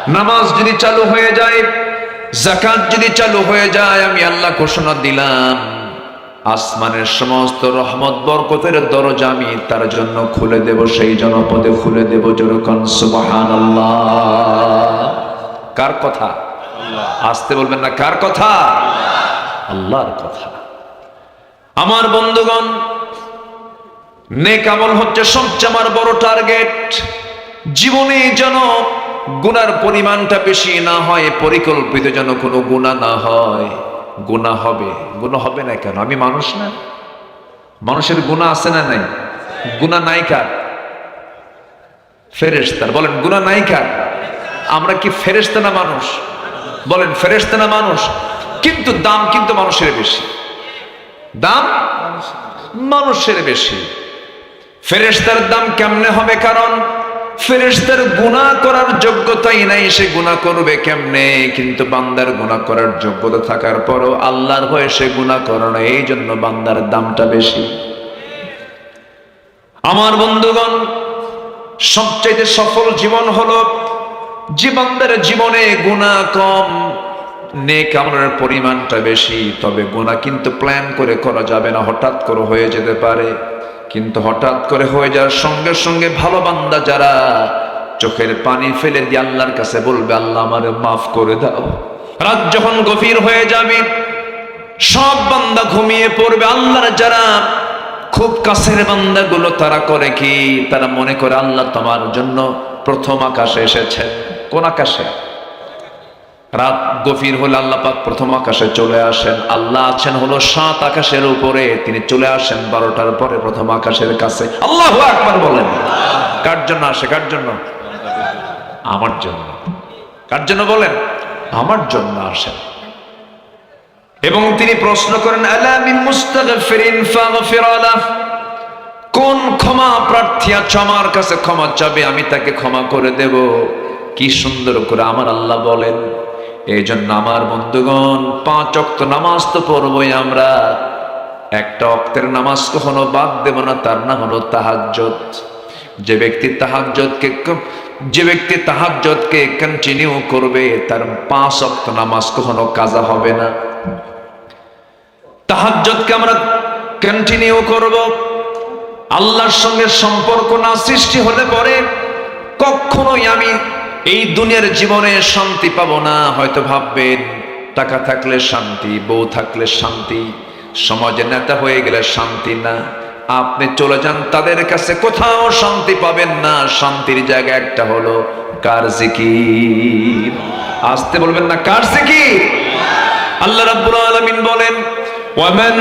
নামাজ যদি চালু হয়ে যায়, যাকাত যদি চালু হয়ে যায়, আমি আল্লাহ ঘোষণা দিলাম আসমানের সমস্ত রহমত বরকতের দরজা আমি তার জন্য খুলে দেব, সেই জনপদে খুলে দেব। জোরে কোন সুবহানাল্লাহ। কার কথা? আসতে বলবেন না, কার কথা? আল্লাহর কথা। আমার বন্ধুগণ, নেক আমল হচ্ছে সবচেয়ে আমার বড় টার্গেট। জীবনে যেন গুনার পরিমাণটা বেশি না হয়, পরিকল্পিত যেন কোনো গুনাহ না হয়। গুনাহ হবে, গুনাহ হবে না কেন? আমি মানুষ না? মানুষের গুনাহ আছে না নাই? গুনাহ নাই কার? ফেরেশতার। বলেন গুনাহ নাই কার? আমরা কি ফেরেশতা না মানুষ? বলেন ফেরেশতা না মানুষ? কিন্তু দাম কিন্তু মানুষের বেশি, দাম মানুষের বেশি। ফেরেশতার দাম কেমনে হবে? কারণ ফেরেশতার গুনাহ করার যোগ্যতাই নাই, সে গুনাহ করবে কেমনে? কিন্তু বান্দার গুনাহ করার যোগ্যতা থাকার পরও আল্লাহর ভয়ে সে গুনাহ করে না, এই জন্য বান্দার দামটা বেশি। আমার বন্ধুগণ, সবচাইতে সফল জীবন হলো যে বান্দার জীবনে গুনাহ কম, নেক আমলের পরিমাণটা বেশি। তবে গুনাহ কিন্তু প্ল্যান করে করা যাবে না, হঠাৎ করে হয়ে যেতে পারে। কিন্তু হঠাৎ করে হয়ে যাওয়ার সঙ্গে সঙ্গে ভালো বান্দা যারা চোখের পানি ফেলে দিয়ে আল্লাহর কাছে বলবে, আল্লাহ আমারে মাফ করে দাও। রাত যখন গভীর হয়ে যাবে, সব বান্দা ঘুমিয়ে পড়বে। আল্লাহর যারা খুব কাছের বান্দাগুলো তারা করে কি? তারা মনে করে আল্লাহ তোমার জন্য প্রথম আকাশে এসেছেন। কোন আকাশে? রাত গভীর হলে আল্লাহ পাক প্রথম আকাশে চলে আসেন। আল্লাহ আছেন হলো 7 আকাশের উপরে, তিনি চলে আসেন 12টার পরে প্রথম আকাশের কাছে। আল্লাহু আকবার বলেন। কার জন্য আসে? কার জন্য? আমার জন্য। কার জন্য বলেন? আমার জন্য আসেন। এবং তিনি প্রশ্ন করেন, আলা মিন মুস্তাগফিরিন ফাগফির লাহ, কোন ক্ষমা প্রার্থী আছে আমার কাছে ক্ষমা চাবে, আমি তাকে ক্ষমা করে দেব। কি সুন্দর করে আমার আল্লাহ বলেন। এই জন্য আমার বন্ধুগণ, 5 ওয়াক্ত নামাজ তো পড়বই আমরা। একটা ওয়াক্তের নামাজ কখনো বাদ দেব না, তার নাম হলো তাহাজ্জুদ। যে ব্যক্তি তাহাজ্জুদকে কন্টিনিউ করবে, তার 5 ওয়াক্ত নামাজ কখনো কাজা হবে না। তাহাজ্জুদকে আমরা কন্টিনিউ করব। আল্লাহর সঙ্গে সম্পর্ক না সৃষ্টি হলে পরে কখনোই আমি এই দুনিয়ার জীবনে শান্তি পাবো না। হয়তো ভাববেন টাকা থাকলে শান্তি, বউ থাকলে শান্তি, সমাজের নেতা হয়ে গেলে শান্তি না। আপনি চলে যান তাদের কাছে, কোথাও শান্তি পাবেন না। শান্তির জায়গা একটা হলো কার জিকির। আসতে বলবেন না, কার জিকির? আল্লাহ রাব্বুল আলামিন বলেন, ومن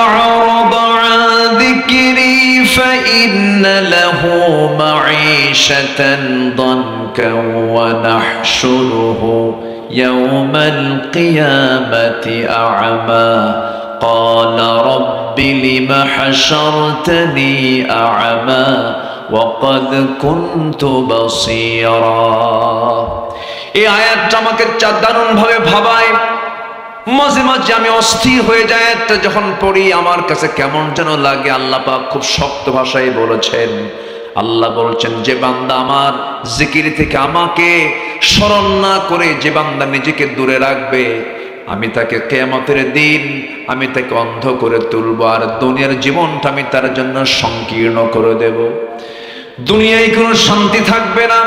أعرض عن ذكري فإن له معيشة ضنكا ونحشره يوم القيامة أعمى قال رب لم حشرتني أعمى وقد كنت بصيرا। এই আয়াতটা আমাকে দারুণ ভাবে ভাবায়। মাঝে মাঝে আমি অস্থির হয়ে যাই, একটা যখন পড়ি আমার কাছে কেমন যেন লাগে। আল্লাহ পাক খুব শক্ত ভাষায় বলেছেন। আল্লাহ বলছেন, যে বান্দা আমার জিকির থেকে আমাকে স্মরণ না করে যে বান্দা নিজেকে দূরে রাখবে, আমি তাকে কিয়ামতের দিন আমি তাকে অন্ধ করে তুলব, আর দুনিয়ার জীবনটা আমি তার জন্য সংকীর্ণ করে দেব। দুনিয়ায় কোনো শান্তি থাকবে না,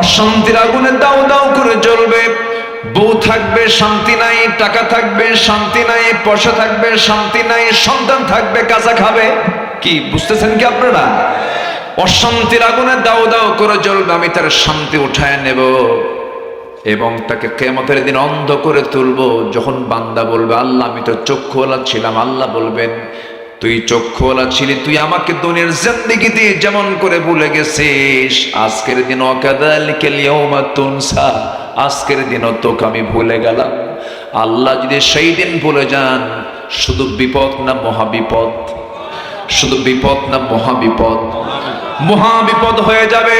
অশান্তির আগুনে দাউ দাউ করে জ্বলবে। বউ থাকবে, শান্তি নাই। টাকা থাকবে, শান্তি নাই। পয়সা থাকবে, শান্তি নাই। সন্তান থাকবে, কাঁচা খাবে। কি বুঝতেছেন কি আপনারা? অশান্তির আগুনে দাউ দাউ করে জ্বলবে, আমি তার শান্তি উঠায় নেব এবং তাকে কিয়ামতের দিন অন্ধ করে তুলব। যখন বান্দা বলবে, আল্লাহ আমি তো চক্ষুওয়ালা ছিলাম, আল্লাহ বলবেন, তুই চক্ষুওয়ালা ছিলি, তুই আমাকে দুনিয়ার জিন্দেগিতে যেমন করে ভুলে গেছিস, আজকের দিন ওয়াকাযালিকাল ইয়াউমা তুনসা, আজকের দিনও তোকে আমি ভুলে গেলাম। আল্লাহ যদি সেই দিন ভুলে যান, শুধু বিপদ না মহাবিপদ? শুধু বিপদ না মহাবিপদ? মহাবিপদ হয়ে যাবে।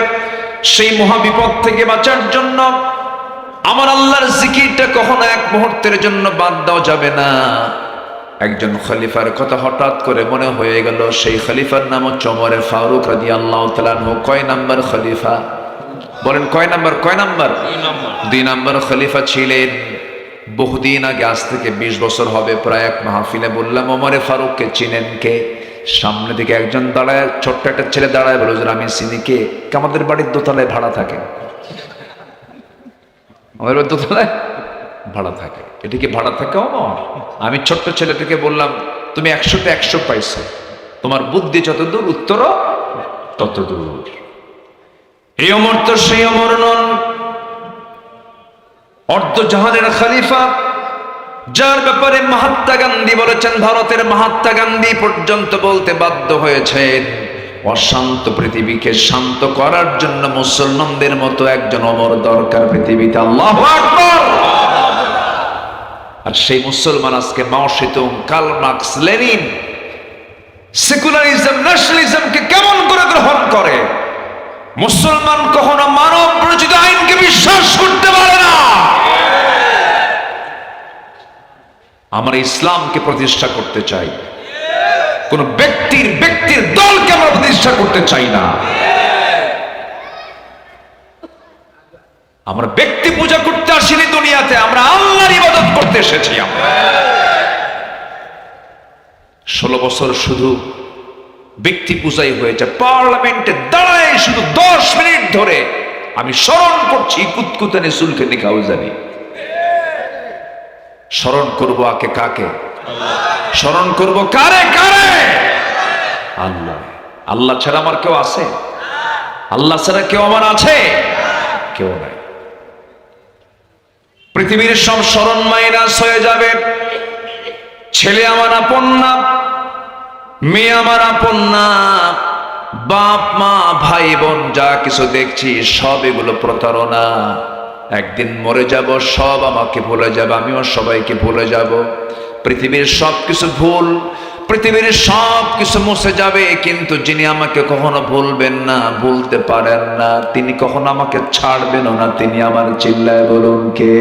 সেই মহাবিপদ থেকে বাঁচার জন্য আমার আল্লাহর জিকিরটা কখনো এক মুহূর্তের জন্য বাদ দেওয়া যাবে না। একজন খলিফার কথা হঠাৎ করে মনে হয়ে গেল। সেই খলিফার নাম হচ্ছে ওমর ফারুক রাদিয়াল্লাহু তাআলা আনহু। কয় নাম্বার খলিফা? বলেন কয় নাম্বার? 2 নাম্বার খলিফা ছিলেন। বহুদিন আগে, আজ থেকে 20 বছর হবে প্রায়, এক মাহফিলে বললাম ওমরে ফারুককে চিনেন কে? সামনে থেকে একজন দাঁড়ায়, ছোট্ট একটা ছেলে দাঁড়ায় বলে আমি চিনি। কে? আমাদের বাড়ির দোতলায় ভাড়া থাকে। আমাদের বাড়ির দোতলায় ভাড়া থাকে। এটা কি ভাড়া থাকে ওমর? আমি ছোট্ট ছেলেটাকে বললাম তুমি 100তে 100 পাইছো, তোমার বুদ্ধি যত দূর উত্তরও তত দূর। এই ওমর তো সেই ওমর নন, অর্ধজাহানের খলিফা, যার ব্যাপারে মহাত্মা গান্ধী বলেছেন, ভারতের মহাত্মা গান্ধী পর্যন্ত বলতে বাধ্য হয়েছেন অশান্ত পৃথিবীকে শান্ত করার জন্য মুসলমানদের মতো একজন ওমর দরকার পৃথিবীতে। আল্লাহু আকবার। আর সেই মুসলমান আজকে Mao Zedong, Karl Marx, Lenin, secularism, ন্যাশনালিজমকে কেমন করে গ্রহণ করে? মুসলমান কখনো মানব রচিত আইনকে বিশ্বাস করতে পারে না। আমরা ইসলামকে প্রতিষ্ঠা করতে চাই, কোন ব্যক্তির দলকে আমরা প্রতিষ্ঠা করতে চাই না। আমরা ব্যক্তি পূজা করতে আসিনি দুনিয়াতে, আমরা আল্লাহর ইবাদত করতে এসেছি। আমরা 16 বছর শুধু ব্যক্তি পূজাই হয়েছে। পার্লামেন্টে দাঁড়ায় শুধু 10 মিনিট ধরে আমি স্মরণ করছি কুতকুতানি সুলকে কাউজানি। স্মরণ করবো আকে কাকে? স্মরণ করবো কারে কারে? আল্লাহ। আল্লাহ ছাড়া আমার কেউ আছে? আল্লাহ ছাড়া কেউ আমার আছে? কেউ নাই। পৃথিবীর সব স্মরণ মাইনাস হয়ে যাবে। ছেলে আমার আপন না, মেয়ে আমার আপন না, বাপ মা ভাই বোন যা কিছু দেখছি সব এগুলো প্রতারণা। একদিন মরে যাব, সব আমাকে ভুলে যাবে, আমিও সবাইকে ভুলে যাব। পৃথিবীর সব কিছু ভুল, পৃথিবীর সব কিছু মুছে যাবে, কিন্তু যিনি আমাকে কখনো ভুলবেন না, ভুলতে পারেন না, তিনি কখনো আমাকে ছাড়বেন না। তিনি আমার, চিল্লায় বলুন কে?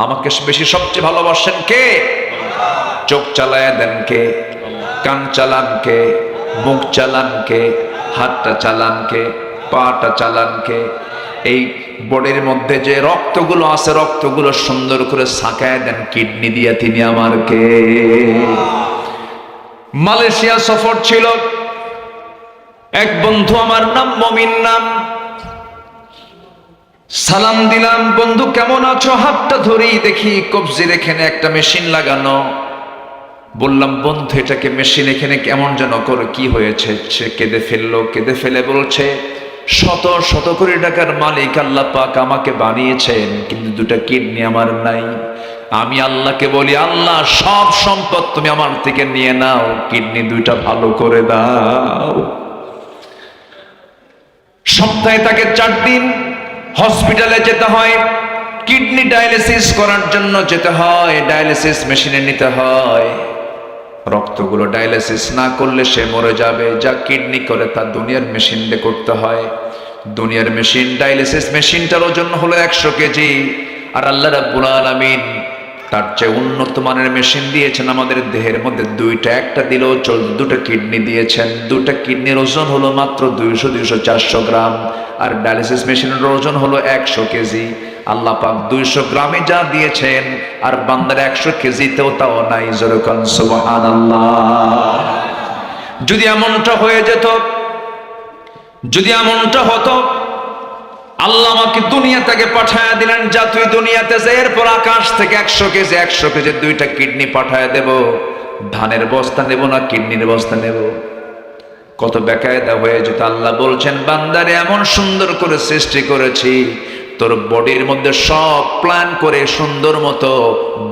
আমাকে বেশি সবচেয়ে ভালোবাসেন কে? চোখ চালায় দেন কে? কান চালান কে? মুখ চালান কে? হাতটা চালান কে? পাটা চালান কে? এই বডির মধ্যে যে রক্তগুলো আছে, রক্তগুলো সুন্দর করে ছাকায় দেন কিডনি দিয়ে, তিনি আমার কে? মালয়েশিয়া সফর ছিল, এক বন্ধু আমার, নাম মমিন নাম। সালাম দিলাম, বন্ধু কেমন আছো? হাতটা ধরেই দেখি কবজির এখানে একটা মেশিন লাগানো। বললাম বন্ধু এটাকে মেশিন এখানে কেমন যেন করে, কি হয়েছে? সে কেঁদে ফেললো। কেঁদে ফেলে বলছে শত শত কোটি টাকার মালিক আল্লাহ পাক আমাকে বানিয়েছেন, কিন্তু 2টা কিডনি আমার নাই। আমি আল্লাহকে বলি, আল্লাহ সব সম্পদ তুমি আমার থেকে নিয়ে নাও, কিডনি 2টা ভালো করে দাও। সপ্তাহে তাকে 4 দিন হসপিটালে যেতে হয়, কিডনি ডায়ালিসিস করার জন্য যেতে হয়, ডায়ালিসিস মেশিনে নিতে হয়। রক্তগুলো ডায়ালিসিস না করলে সে মরে যাবে। যা কিডনি করে তা দুনিয়ার মেশিন দিয়ে করতে হয়। দুনিয়ার মেশিন, ডায়ালিসিস মেশিনটার ওজন হলো 100 কেজি। আর আল্লাহ রাব্বুল আলামিন তার চেয়ে উন্নত মানের মেশিন দিয়েছেন আমাদের দেহের মধ্যে 2টা। একটা দিলেও চলবে, 2টা কিডনি দিয়েছেন। 2টা কিডনির ওজন হলো মাত্র 200-400 গ্রাম। আর ডায়ালিসিস মেশিনের ওজন হলো 100 কেজি। আল্লাহ পাক 200 গ্রামে যা দিয়েছেন, আর বান্দার 100 কেজিতেও তাও নাই। জোরে কান সুবহানাল্লাহ। যদি এমনটা হয়ে যেত, যদি এমনটা হতো, আল্লাহ আমাকে দুনিয়া থেকে পাঠায় দিলেন, যা তুই দুনিয়াতে যা, এরপর আকাশ থেকে 100 কেজি 2টা কিডনি পাঠায় দেব। ধানের বস্তা নেব না কিডনির বস্তা নেব? কত বেকায়দা হয়ে যেত। আল্লাহ বলছেন বান্দারে এমন সুন্দর করে সৃষ্টি করেছি, তোর বডির মধ্যে সব প্ল্যান করে সুন্দর মতো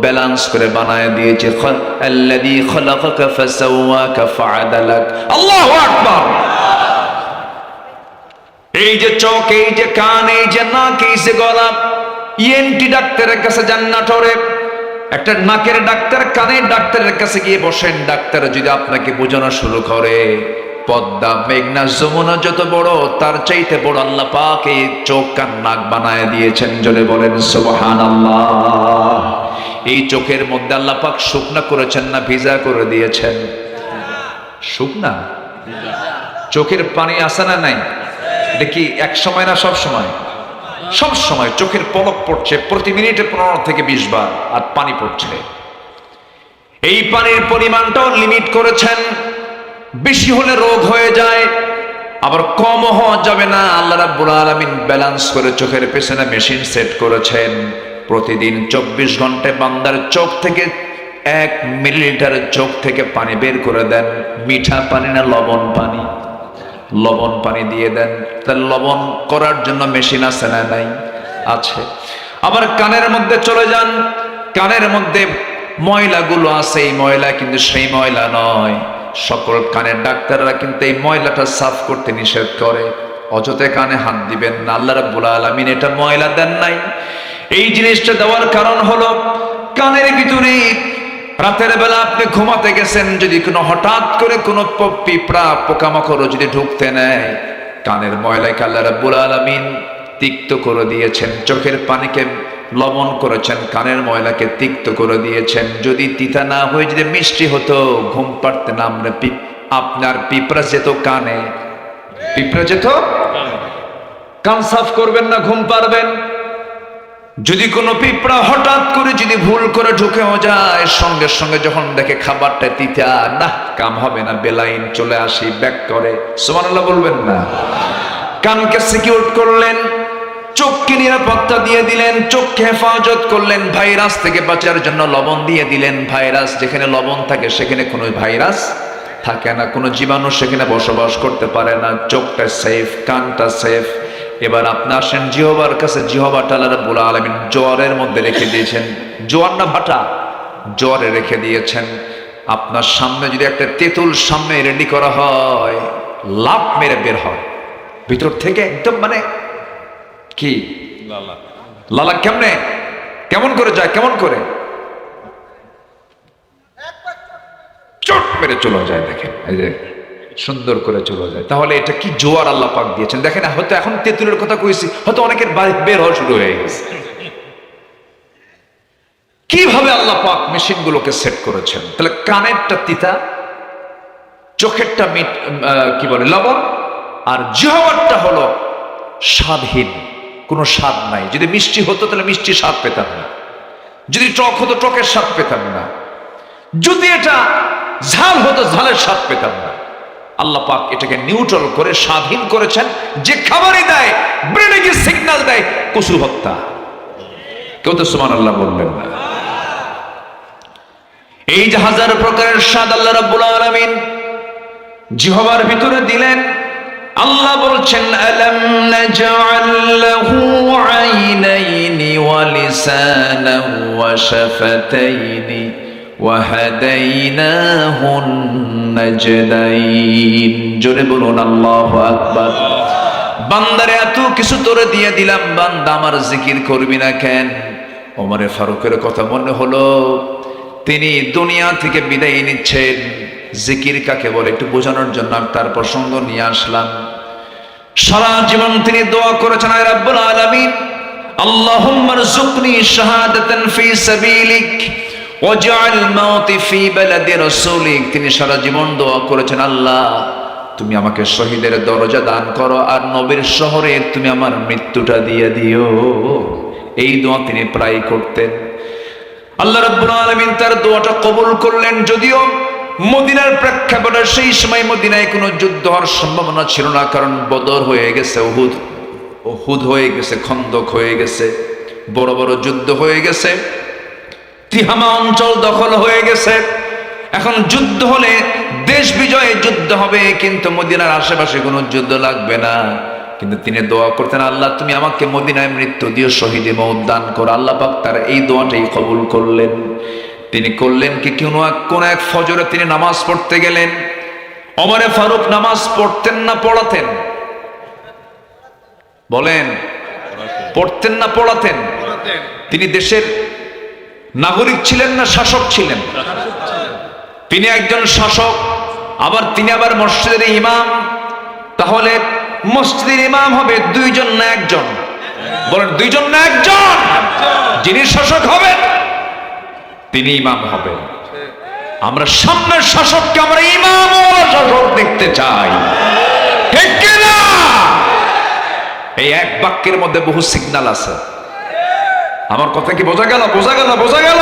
ব্যালেন্স করে বানায় দিয়েছে। আল্লাযী খালাকাকা ফাসাওয়াকা ফাআদালাক। আল্লাহু আকবার। এই যে চোখ, এই যে কান, এই যে নাক, এই যে গলা, ইএনটি ডাক্তারের কাছে যান নাটোরে। একটা নাকের ডাক্তার, কানের ডাক্তারের কাছে গিয়ে বসেন। ডাক্তার যদি আপনাকে বোঝানো শুরু করে, পদ্মা, মেঘনা, যমুনা যত বড়, তার চাইতে বড় আল্লাহ পাক এই চোখ কান নাক বানায় দিয়েছেন। জলে বলেন সুবহানাল্লাহ। এই চোখের মধ্যে আল্লাহ পাক শুকনা করেছেন না ভিজা করে দিয়েছেন? শুকনা। চোখের পানি আছে না নাই? এটা কি এক সময় না সব সময়? সব সময় চোখের পলক পড়ছে প্রতি মিনিটে 15 থেকে 20 বার, আর পানি পড়ছে। এই পানির পরিমাণটাও লিমিট করেছেন, বেশি হলে রোগ হয়ে যায়, আবার কম হওয়া যাবে না। আল্লাহ রাব্বুল আলামিন ব্যালেন্স করে চোখের পেছনে মেশিন সেট করেছেন। প্রতিদিন 24 ঘন্টায় বান্দার চোখ থেকে 1 মিলিলিটার চোখ থেকে পানি বের করে দেন। মিঠা পানি না লবণ পানি? লবণ পানি দিয়ে দেন। তাহলে লবণ করার জন্য মেশিন আছে না নাই? আছে। আবার কানের মধ্যে চলে যান, কানের মধ্যে ময়লাগুলো আছে, এই ময়লা কিন্তু সেই ময়লা নয়। সকল কানের ডাক্তাররা কিন্তু এই ময়লাটা সাফ করতে নিষেধ করে। অযথা কানে হাত দিবেন না, আল্লাহ রাব্বুল আলামিন এটা ময়লা দেন নাই। এই জিনিসটা দেওয়ার কারণ হলো কানের ভিতরে রাতের বেলা আপনি ঘুমাতে গেছেন, যদি কোনো হঠাৎ করে কোনো পিঁপড়া পোকামাকড় যদি ঢুকতে নেয়, কানের ময়লাকে আল্লাহ রাব্বুল আলামিন তিক্ত করে দিয়েছেন। চোখের পানিকে লবণ করেছেন, কানের ময়লাকে তিক্ত করে দিয়েছেন। যদি তিতা না হয়ে যদি মিষ্টি হতো, ঘুম পাড়তে না আপনার পিঁপড়া যেত কানে, পিঁপড়া যেত। কান সাফ করবেন না, ঘুম পারবেন? যদি কোনো পিঁপড়া হঠাৎ করে যদি ভুল করে ঢুকেও যায়, সঙ্গে সঙ্গে যখন দেখে খাবারটা তিতা, না কাম হবে না, বেলাইন চলে আসি, ব্যাক করে। সুবহানাল্লাহ বলবেন না? কানকে সিকিউর করলেন, চোখকে নিরাপত্তা দিয়ে দিলেন, চোখকে হেফাজত করলেন, ভাইরাস থেকে বাঁচার জন্য লবণ দিয়ে দিলেন। ভাইরাস যেখানে লবণ থাকে সেখানে কোনো ভাইরাস থাকে না, কোনো জীবাণু সেখানে বসবাস করতে পারে না। চোখটা সেফ, কানটা সেফ। এবার আপনি আসেন জিহ্বার কাছে। জিহ্বাটা আল্লাহ রাব্বুল আলামিন জোয়ারের মধ্যে রেখে দিয়েছেন। জোয়ার না ভাটা? জোয়ারে রেখে দিয়েছেন। আপনার সামনে যদি একটা তেঁতুল সামনে রেডি করা হয়, লাফ মেরে বের হয় ভিতর থেকে, একদম মানে কি লালা। কেমনে, কেমন করে যায়, কেমন করে চট মেরে চলে যায়। দেখেন এই যে সুন্দর করে চলে যায়। তাহলে এটা কি জোয়ার আল্লাহ পাক দিয়েছেন। দেখেন হয়তো এখন তেঁতুলের কথা কইছি, হয়তো অনেকের বের হওয়া শুরু হয়ে গেছে। কিভাবে আল্লাহ পাক মেশিন গুলোকে সেট করেছেন। তাহলে কানেরটা তিতা, চোখেরটা কি বলে লবণ, আর জিহ্বারটা হলো স্বাদহীন, কোনো স্বাদ নাই। যদি মিষ্টি হতো তাহলে মিষ্টি স্বাদ পেতাম না, যদি টক হতো টকের স্বাদ পেতাম না, যদি এটা ঝাল হতো ঝালের স্বাদ পেতাম না। আল্লাহ পাক এটাকে নিউট্রাল করে স্বাধীন করেছেন। যে খাবারই দেয় ব্রেনে গিয়ে সিগন্যাল দেয় কসু হত্যা। কেউ তো সুবহানাল্লাহ বলবেন না? এই যে হাজার প্রকারের স্বাদ আল্লাহ রাব্বুল আলামিন জিহ্বার ভিতরে দিলেন। আল্লাহ বলছেন আলাম নাজআল লাহু আইনাইনি ওয়া লিসানান ওয়া শাফাতাইনি ওয়া হাদাইনাহুন নাজদাইন। জোরে বলুন আল্লাহু আকবার। বান্দারে এত কিছু তোরে দিয়ে দিলাম, বান্দা আমার জিকির করবি না কেন? ওমরে ফারুকের কথা মনে হলো, তিনি দুনিয়া থেকে বিদায় নিচ্ছেন। জিকির কাকে বলে একটু বোঝানোর জন্য আমি তার প্রসঙ্গ নিয়ে আসলাম। সারা জীবন তিনি দোয়া করেছেন, আয় রাব্বুল আলামিন আল্লাহুম্মা রযুকনি শাহাদাতান ফি সাবিলিক ওয়াজআল মাউতি ফি বালাদি রাসূলিক। তিনি সারা জীবন দোয়া করেছেন, আল্লাহ তুমি আমাকে শহীদের দরজা দান করো, আর নবীর শহরে তুমি আমার মৃত্যুটা দিয়ে দিও। এই দোয়া তিনি প্রায় করতেন। আল্লাহ রাব্বুল আলামিন তার দোয়াটা কবুল করলেন। যদিও মদিনার প্রেক্ষাপটে সেই সময় মদিনায় কোনো যুদ্ধ হওয়ার সম্ভাবনা ছিল না, কারণ বদর হয়ে গেছে, উহুদ হয়ে গেছে, খন্দক হয়ে গেছে, বড় বড় যুদ্ধ হয়ে গেছে, তিহামা অঞ্চল দখল হয়ে গেছে। এখন যুদ্ধ হলে দেশ বিজয়ে যুদ্ধ হবে, কিন্তু মদিনার আশেপাশে কোনো যুদ্ধ লাগবে না। কিন্তু তিনি দোয়া করতেন, আল্লাহ তুমি আমাকে মদিনায় মৃত্যু দিও, শহীদে মওত দান করো। আল্লাহ পাক তার এই দোয়াটাই কবুল করলেন। তিনি করলেন কি, কোন এক ফজরে তিনি নামাজ পড়তে গেলেন। ওমরে ফারুক নামাজ পড়তেন না পড়াতেন? বলেন, পড়তেন না পড়াতেন? তিনি দেশের নাগরিক ছিলেন না শাসক ছিলেন? তিনি একজন শাসক, আবার তিনি আবার মসজিদের ইমাম। তাহলে মসজিদের ইমাম হবে দুইজন না একজন? বলেন, দুইজন না একজন? যিনি শাসক হবেন তিনি ইমাম হবেন। আমরা সামনের শাসককে আমরা ইমাম ও শাসক দেখতে চাই, ঠিক কিনা? এই এক বাক্যের মধ্যে বহু সিগন্যাল আছে। আমার কথা কি বোঝা গেল? বোঝা গেল? বোঝা গেল?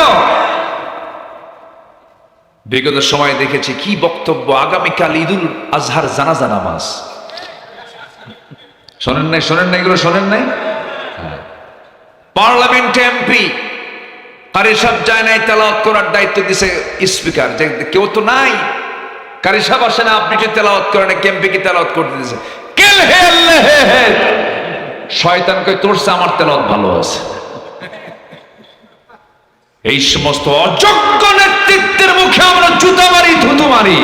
বিগত সময় দেখেছি কি বক্তব্য, আগামীকাল ঈদুল আজহার জানাজা নামাজ। শোনেন নাই? শোনেন নাই? এগুলো শোনেন নাই? পার্লামেন্ট এমপি কারি সাহেব যায় নাই, তেলাওয়াত করার দায়িত্ব দিছে স্পিকার, যে কেউ তো নাই, কারি সাহেব আসে না, আপনি কি তেলাওয়াত করেন? এমপি কি তেলাওয়াত করতে দিছে? কেল হে আল্লাহ হে হে, শয়তান কই তোরছে আমার তেলাওয়াত ভালো আছে। এই সমস্ত অযোগ্য নেতৃত্বের মুখে আমরা জুতা মারি, থুতু মারি।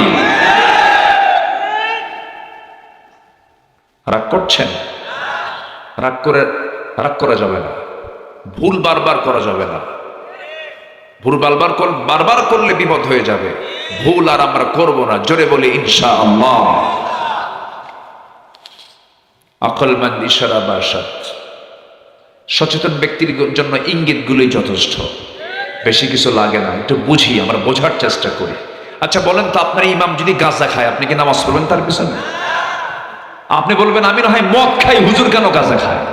রাগ করছেন? রাগ করা যাবে না। ভুল বারবার করা যাবে না। ভুল বারবার করলে বিপদ হয়ে যাবে। ভুল আর আমরা করব না। জোরে বলি ইনশাআল্লাহ। আকলমন্দ ইশারা বাসাত, সচেতন ব্যক্তির জন্য ইঙ্গিতগুলোই যথেষ্ট, বেশি কিছু লাগে না। একটু বুঝি, আমরা বোঝার চেষ্টা করি। আচ্ছা বলেন তো, আপনার ইমাম যদি গাঁজা খায়, আপনি কি নামাজ পড়বেন তার পিছনে? আপনি বলবেন আমি না হয় মদ খাই, হুজুর কেন গাঁজা খায়?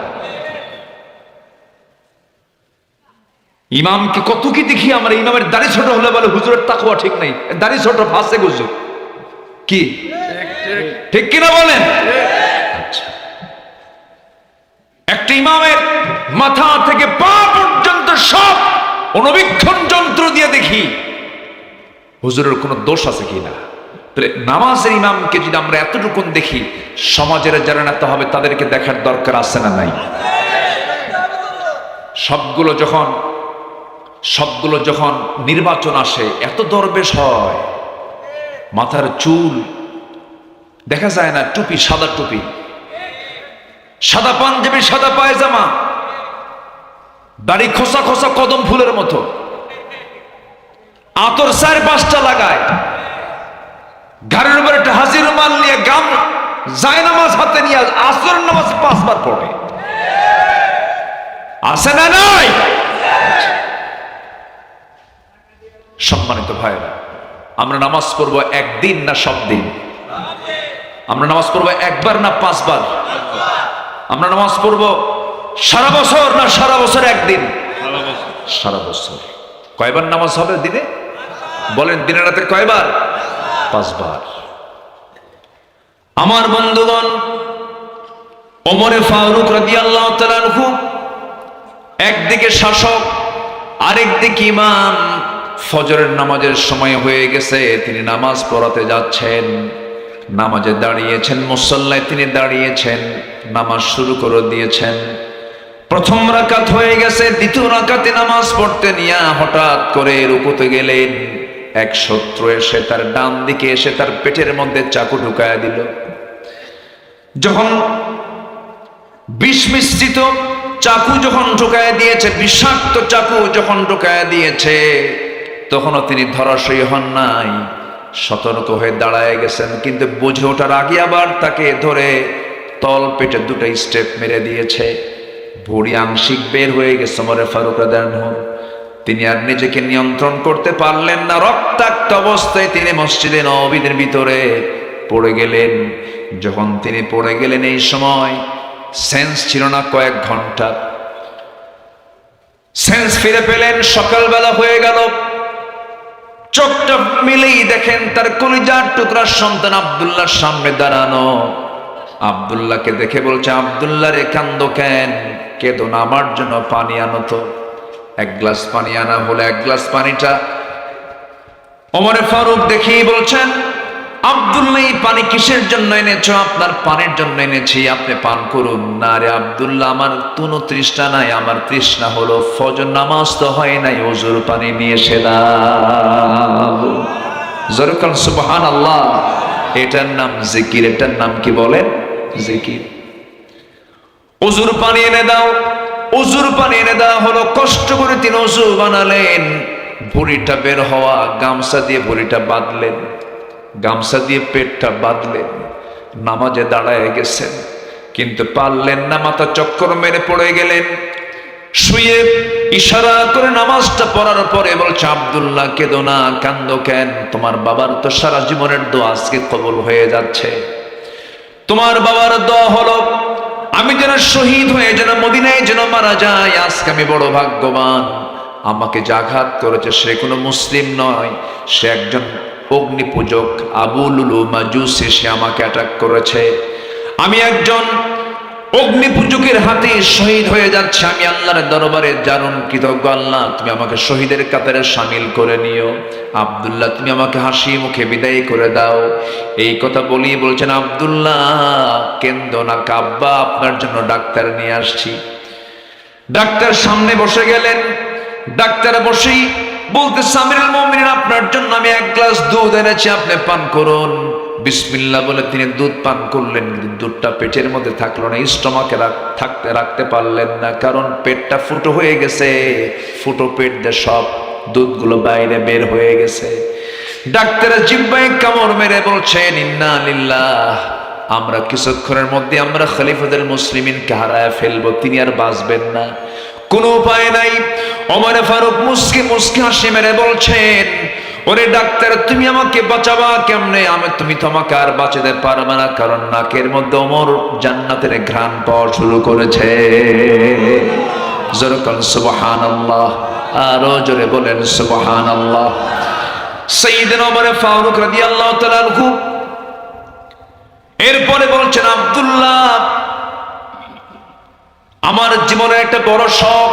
ইমামকে কত কি দেখি আমরা, ইমামের দাড়ি ছোট হলে বলে হুজুরের তাকওয়া ঠিক নাই, দাড়ি ছোট ফাঁসে হুজুর। কি ঠিক কিনা বলেন? আচ্ছা, একটা ইমামের মাথা থেকে পা পর্যন্ত সব অনুবীক্ষণ যন্ত্র দিয়ে দেখি হুজুরের কোনো দোষ আছে কিনা। নামাজের ইমামকে যদি আমরা এতটুকুন দেখি, সমাজের যারা নেতা হবে তাদেরকে দেখার দরকার আছে না নাই? সবগুলো যখন নির্বাচন আসে, এত দরবেশ হয়, মাথার চুল দেখা যায় না, টুপি সাদা টুপি, সাদা পাঞ্জাবি, সাদা পায়জামা, দাড়ি খোসা খোসা কদম ফুলের মতো, আতর 4-5টা লাগায়, ঘাড়ের উপর একটা হাজির রুমাল নিয়ে গাম জায়নামাজ হাতে নিয়ে আসরের নামাজ 5 বার পড়ে। আছে না নাই? সম্মানিত ভাইরা, আমরা নামাজ পড়বো একদিন না সব দিন? আমরা নামাজ পড়বো একবার না 5 বার? আমরা নামাজ পড়বো সারা বছর না সারা বছর একদিন? সারা বছর। কয়বার নামাজ হবে দিনে? বলেন, দিনে রাতে কয়বার? 5 বার। আমার বন্ধুগণ, ওমরে ফারুক রাদিয়াল্লাহু তাআলা আনহু একদিকে শাসক, আরেকদিকে ইমাম। ফজরের নামাজের সময় হয়ে গেছে, তিনি নামাজ পড়াতে যাচ্ছেন। নামাজে দাঁড়িয়েছেন, মুসল্লায় তিনি দাঁড়িয়েছেন, নামাজ শুরু করে দিয়েছেন। প্রথম রাকাত হয়ে গেছে, দ্বিতীয় রাকাতে নামাজ পড়তে নিয়ে হঠাৎ করে রুকুতে গেলেন। এক শত্রু এসে তার ডান দিকে এসে তার পেটের মধ্যে চাকু ঢুকায়া দিল। যখন বিষ মিশ্রিত চাকু যখন ঢুকায়া দিয়েছে, বিষাক্ত চাকু যখন ঢুকায়া দিয়েছে, তখনও তিনি ধরাশয়ী হন নাই, সতর্ক হয়ে দাঁড়ায় গেছেন। কিন্তু বুঝে ওঠার আগে আবার তাকে ধরে তল পেটে 2টা স্টেপ মেরে দিয়েছে। ভুঁড়ি আংশিক বের হয়ে গেছে ওমর ফারুক রাদিয়াল্লাহু আনহু। তিনি আর নিজেকে নিয়ন্ত্রণ করতে পারলেন না। রক্তাক্ত অবস্থায় তিনি মসজিদে নববীর ভিতরে পড়ে গেলেন। যখন তিনি পড়ে গেলেন, এই সময় সেন্স ছিল না, কয়েক ঘন্টা সেন্স ফিরে পেলেন। সকালবেলা হয়ে গেল, চোখটা মিলেই দেখেন তার কলিজার টুকরার সন্তান আব্দুল্লাহর সামনে দাঁড়ানো। আব্দুল্লাহকে দেখে বলছে, আব্দুল্লাহ রে কান্দো কেন? কেঁদো না, আমার জন্য পানি আনো তো। 1 গ্লাস পানি আনা হলে 1 গ্লাস পানিটা ওমরে ফারুক দেখেই বলছেন, আব্দুল্লাহ এই পানি কিসের জন্য এনেছো? আপনার পানির জন্য এনেছি, আপনি পান করুন। না রে আব্দুল্লাহ, আমার কোনো তৃষ্ণা নাই, আমার তৃষ্ণা হলো ফজর নামাজ তো হয় নাই, ওযুর পানি নিয়ে এসে দাও। জোরে বলেন সুবহানাল্লাহ। এটার নাম জিকির। এটার নাম কি বলেন? জিকির। ওযুর পানি এনে দাও। ওযুর পানি এনে দেওয়া হলো। কষ্ট করে তিনি ওযু বানালেন। ভুঁড়িটা বের হওয়া, গামছা দিয়ে ভুঁড়িটা বাঁধলেন, গামছা দিয়ে পেটটা বাঁধলেন। নামাজে দাঁড়ায় গেছেন, কিন্তু পারলেন না, মাথা চক্কর মেরে পড়ে গেলেন। শুয়ে ইশারা করে নামাজটা পড়ার পরে বলছে, আব্দুল্লাহ কেঁদো না, কান্দো কেন? তোমার বাবার তো সারা জীবনের দোয়া আজকে কবুল হয়ে যাচ্ছে। তোমার বাবার দোয়া হলো আমি যেন শহীদ হয়ে যেন মদিনায় যেন মারা যাই। আজকে আমি বড় ভাগ্যবান। আমাকে যে আঘাত করেছে সে কোনো মুসলিম নয়, সে একজন অগ্নি পূজক আবু লুলু মাজুসি, সে আমাকে অ্যাটাক করেছে। আমি একজন অগ্নি পূজকের হাতে শহীদ হয়ে যাচ্ছে। আমি আল্লাহর দরবারে দারুণ কৃতজ্ঞ। আল্লাহ তুমি আমাকে শহীদের কাতারে শামিল করে নিও। আব্দুল্লাহ তুমি আমাকে হাসি মুখে বিদায় করে দাও। এই কথা বলি বলছেন আব্দুল্লাহ কেন্দ্র না কাব্বা, আপনার জন্য ডাক্তার নিয়ে আসছি। ডাক্তার সামনে বসে গেলেন। ডাক্তার বসেই বলতে আমিরুল মুমিনিন আপনার জন্য আমি এক গ্লাস দুধ এনেছি, আপনি পান করুন। বিসমিল্লাহ বলে তিনি দুধ পান করলেন, কিন্তু দুধটা পেটের মধ্যে থাকলো না, স্টমাকে রাখতে পারলেন না, কারণ পেটটা ফুটো হয়ে গেছে। ফুটো পেট দিয়ে সব দুধগুলো বাইরে বের হয়ে গেছে। ডাক্তারের জিহ্বায় কামড় মেরে বলছেন ইন্না লিল্লাহ, আমরা কিছুক্ষণের মধ্যে আমরা খলিফাতুল মুসলিমিনকে হারায় ফেলবো, তিনি আর বাঁচবেন না। কোনো উপায় নাই। ওমর ফারুক মুস্কি মুস্কি হাসি মেরে বলছেন ওরে ডাক্তার তুমি আমাকে বাঁচাবা কেমনে? তুমি তো আমাকে আর বাঁচাতে পারবে না, কারণ নাকের মধ্যে ওমর জান্নাতের ঘ্রাণ পাওয়া শুরু করেছে। জোরে বলেন সুবহানাল্লাহ, আরো জোরে বলেন সুবহানাল্লাহ। সাইয়েদনা ওমর ফারুক রাদিয়াল্লাহু তাআলা আনহু এরপরে বলছেন আব্দুল্লাহ আমার জীবনের একটা বড় শখ,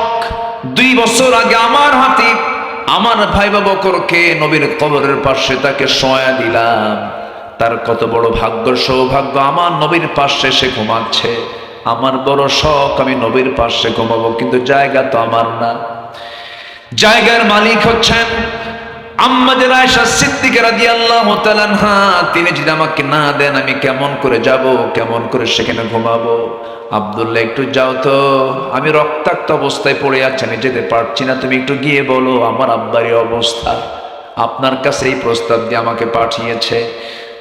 2 বছর আগে আমার হাতে আমার ভাই বকরকে নবীর কবরের পাশে তাকে শোয়া দিলাম। তার কত বড় ভাগ্য সৌভাগ্য, আমার নবীর পাশে সে ঘুমাচ্ছে। আমার বড় শখ আমি নবীর পাশে ঘুমাবো, কিন্তু জায়গা তো আমার না। জায়গার মালিক হচ্ছেন আম্মাজান আয়েশা সিদ্দিকা রাদিয়াল্লাহু তাআলা আনহা। তিনি যদি আমাকে না দেন আমি কেমন করে যাব, কেমন করে সেখানে ঘুমাবো? আব্দুল্লাহ একটু যাও তো, আমি রক্তাক্ত অবস্থায় পড়ে আছি, আমি যেতে পারছি না, তুমি একটু গিয়ে বলো আমার আব্বারই অবস্থা। আপনার কাছে এই প্রস্তাব দিয়ে আমাকে পাঠিয়েছে।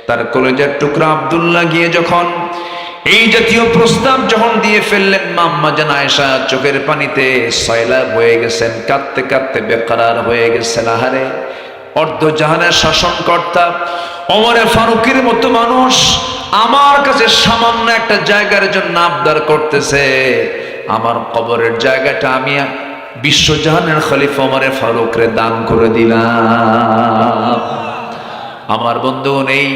তার কলেজের টুকরা আব্দুল্লাহ গিয়ে যখন এই জাতীয় প্রস্তাব যখন দিয়ে ফেললেন, আম্মাজান আয়েশা চোখের পানিতে সয়লাব হয়ে গেছেন, কাঁদতে কাঁদতে বেকরার হয়ে গেছেন। আহারে, অর্ধ জাহানের শাসনকর্তা ওমর ফারুকের মতো মানুষ আমার কাছে সামান্য একটা জায়গার জন্য আবদার করতেছে। আমার কবরের জায়গাটা আমি বিশ্বজাহানের খলিফা ওমর ফারুকরে দান করে দিলাম। আমার বন্ধুগণ, এই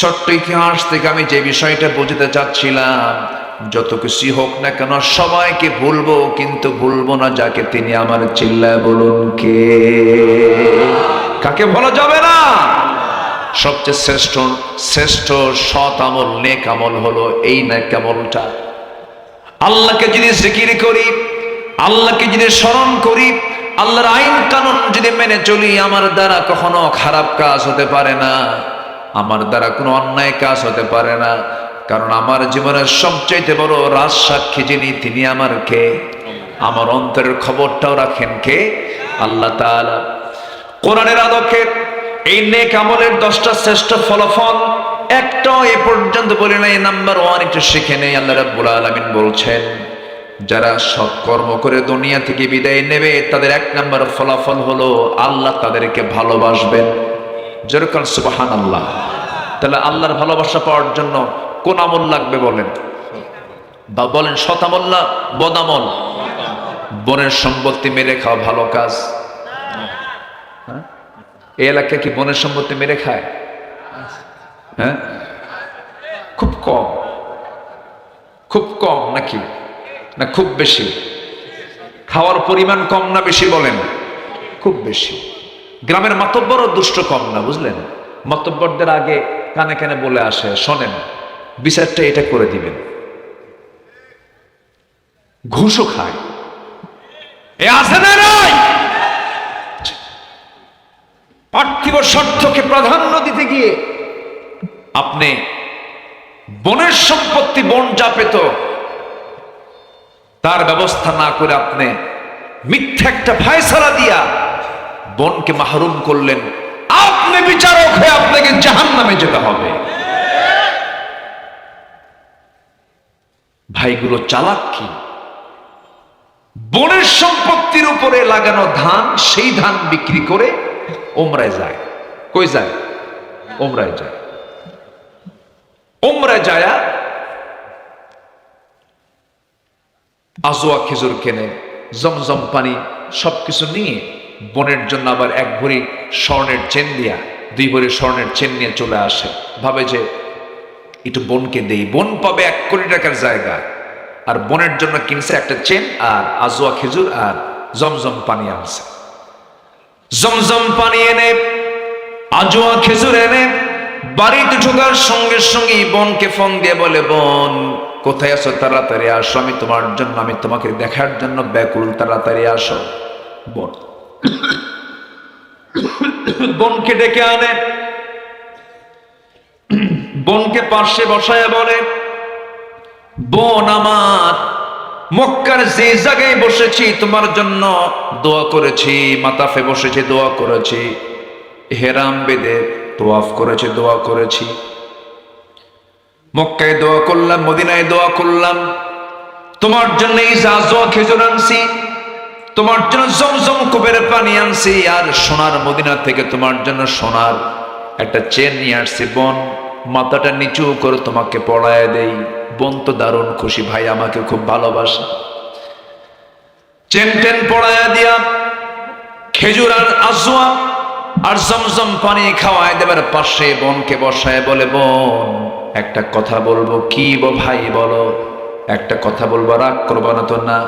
ছোট্ট ইতিহাস থেকে আমি যে বিষয়টা বুঝতে চাচ্ছিলাম, যত কিছু হোক না কেন সবাইকে ভুলবো, কিন্তু ভুলবো না যাকে তিনি আমার। চিল্লায় বলুন কে? কাকে ভোলা যাবে না? সবচেয়ে শ্রেষ্ঠ সৎ আমল নেক আমল হলো এই নেক আমলটা। আল্লাহকে যদি জিকির করি, আল্লাহকে যদি স্মরণ করি, আল্লাহর আইন কানুন যদি মেনে চলি, আমার দ্বারা কখনো খারাপ কাজ হতে পারে না, আমার দ্বারা কোনো অন্যায় কাজ হতে পারে না। কারণ আমার জীবনের সবচাইতে বড় রাজ সাক্ষী যিনি, তিনি আমার কে? আমার অন্তরের খবরটাও রাখেন কে? আল্লাহ তাআলা। কোরআনের আলোকে এই নেক আমলের 10টা শ্রেষ্ঠ ফলাফল একটাও এ পর্যন্ত বলি নাই। নাম্বার 1 একটু শিখে নেই। আল্লাহ রাব্বুল আলামিন বলছেন যারা সৎ কর্ম করে দুনিয়া থেকে বিদায় নেবে তাদের 1 নম্বর ফলাফল হলো আল্লাহ তাদেরকে ভালোবাসবেন। যেরকম সুবহানাল্লাহ। তাহলে আল্লাহর ভালোবাসা পাওয়ার জন্য কোন আমল লাগবে বলেন? বা বলেন সৎ আমল না বদ আমল? বনের সম্পত্তি মেরে খাওয়া ভালো কাজ? এই এলাকায় কি বনের সম্পত্তি মেরে খায়? হ্যাঁ, খুব কম। খুব কম নাকি না খুব বেশি? খাওয়ার পরিমাণ কম না বেশি বলেন? খুব বেশি। গ্রামের মাতব্বরও দুষ্ট কম না, বুঝলেন? মাতব্বরদের আগে কানে কানে বলে আসে, শোনেন বিচারটা এটা করে দিবেন। ঘুষও খায়। এ আছে না নাই? পার্থিব স্বার্থকে প্রাধান্য দিতে গিয়ে আপনি বনের সম্পত্তি, বন যা পেত তার ব্যবস্থা না করে আপনি মিথ্যা একটা ফায়সালা দিয়া বনকে মাহরুম করলেন। আপনি বিচারক হয়ে আপনাকে জাহান্নামে যেতে হবে। ভাইগুলো চালাক কি? বনের সম্পত্তির উপরে লাগানো ধান, সেই ধান বিক্রি করে ওমরায় যায়। কই যায়? ওমরায় যায়। ওমরায় যায় আজোয়া খেজুর কেনে, জমজম পানি, সবকিছু নিয়ে বোনের জন্য আবার এক ভরি স্বর্ণের চেন দিয়া, 2 ভরি স্বর্ণের চেন নিয়ে চলে আসে। ভাবে যে একটু বোনকে দেই, বোন পাবে 1 কোটি টাকার জায়গা। আর বোনের জন্য কিনছে একটা চেন আর আজোয়া খেজুর আর জমজম পানি আনছে। জমজম পানি এনে, আজোয়া খেজুর এনে বাড়িতে ঢোকার সঙ্গে সঙ্গে বোনকে ফোন দিয়ে বলে, বোন কোথায় আছো, তাড়াতাড়ি আসো, আমি তোমার জন্য, আমি তোমাকে দেখার জন্য ব্যাকুল, তাড়াতাড়ি আসো। বোন বোনকে ডেকে আনে, বোনকে পাশে বসায় বলে, বোন আমার, মক্কার যে জায়গায় বসেছি তোমার জন্য দোয়া করেছি, মাতাফে বসেছি দোয়া করেছি, হেরাম বেদে তোয়াফ করেছি দোয়া করেছি, মক্কায় দোয়া করলাম, মদিনায় দোয়া করলাম, তোমার জন্য এই আজওয়া খেজুর আনছি, তোমার জন্য জমজম কূপের পানি আনছি, আর সোনার মদিনা থেকে তোমার জন্য সোনার একটা চেন নিয়ে আসছি। বোন মাথাটা নিচু করে তোমাকে পড়ায় দেই। বোন তো দারুণ খুশি, ভাই আমাকে খুব ভালোবাসে। চেন টেন পড়ায় দিয়া খেজুর আর আজওয়া আর জমজম পানি খাওয়ায় দেবার পাশে বোনকে বসায় বলে, বোন একটা কথা বলবো। কি ভাই বলো। একটা কথা বলবো, রাগ করবো না তো? না,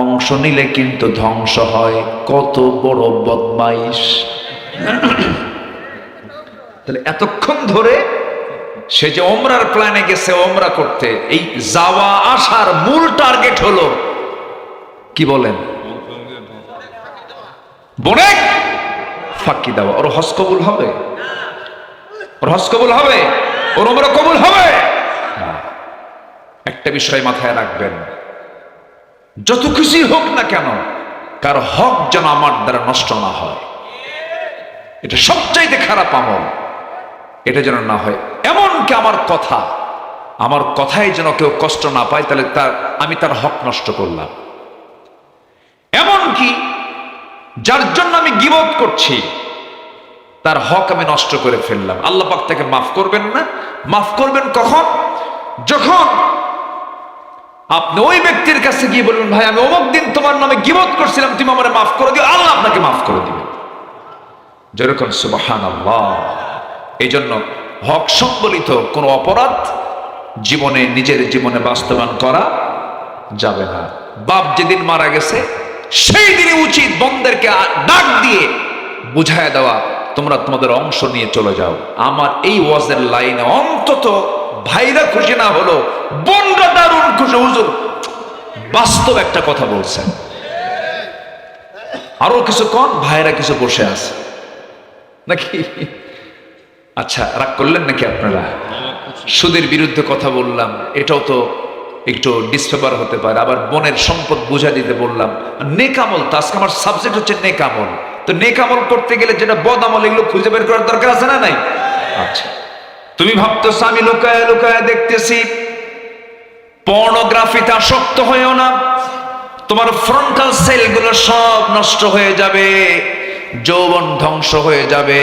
অংশ নিলে কিন্তু ধ্বংস হয়। কত বড় বদমাইশ। তাহলে এতক্ষণ ধরে সে যে ওমরার প্ল্যানে গেছে ওমরা করতে, এই যাওয়া আসার মূল টার্গেট হলো কি বলেন? বনে ফাঁকি দেওয়া। ওর হজ কবুল হবে? ওর হজ কবুল হবে? ওর ওমরা কবুল হবে? একটা বিষয় মাথায় রাখবেন, যত কিছুই হোক না কেন, কার হক যেন আমার দ্বারা নষ্ট না হয়। এটা সবচাইতে খারাপ আমল, এটা যেন না হয়। এমনকি আমার কথায় যেন কেউ কষ্ট না পায়, তাহলে আমি তার হক নষ্ট করলাম। এমনকি যার জন্য আমি গীবত করছি, তার হক আমি নষ্ট করে ফেললাম। আল্লাহ পাক তাকে মাফ করবেন না। মাফ করবেন কখন? যখন আপনি ওই ব্যক্তির কাছে গিয়ে বলবেন, ভাই আমি অমুক দিন তোমার নামে গীবত করছিলাম, তুমি আমারে মাফ করে দিও, আল্লাহ আপনাকে মাফ করে দিবেন। যেরকম সুবহানাল্লাহ। এই জন্য হক সম্বলিত কোন অপরাধ নিজের জীবনে বাস্তবায়ন করা যাবে না। বাপ যেদিন মারা গেছে সেই দিনই উচিত বন্ধেরকে ডাক দিয়ে বুঝায় দেওয়া, তোমরা তোমাদের অংশ নিয়ে চলে যাও। আমার এই ওয়াজের লাইনে অন্তত ভাইরা খুশি না হলো, বোনরা দারুণ খুশি। হুজুর বাস্তব একটা কথা বলছেন। আরো কিছু কন, ভাইরা কিছু বসে আছে নাকি? আচ্ছা, রাগ করলেন নাকি আপনারা? সুদের বিরুদ্ধে কথা বললাম, এটাও তো একটু ডিসফেভার হতে পারে। আবার বোনের সম্পদ বুঝা দিতে বললাম। নেকামল, তো আজকে আমার সাবজেক্ট হচ্ছে নেকামল। তো নেকামল করতে গেলে যেটা বদ আমল, এগুলো খুঁজে বের করার দরকার আছে না নাই? আচ্ছা, তুমি ভাবতেছো আমি লুকায় লুকায় দেখতেছি। পর্নোগ্রাফিতে আসক্ত হয়েও না, তোমার ফ্রন্টাল সেলগুলো সব নষ্ট হয়ে যাবে, যৌবন ধ্বংস হয়ে যাবে।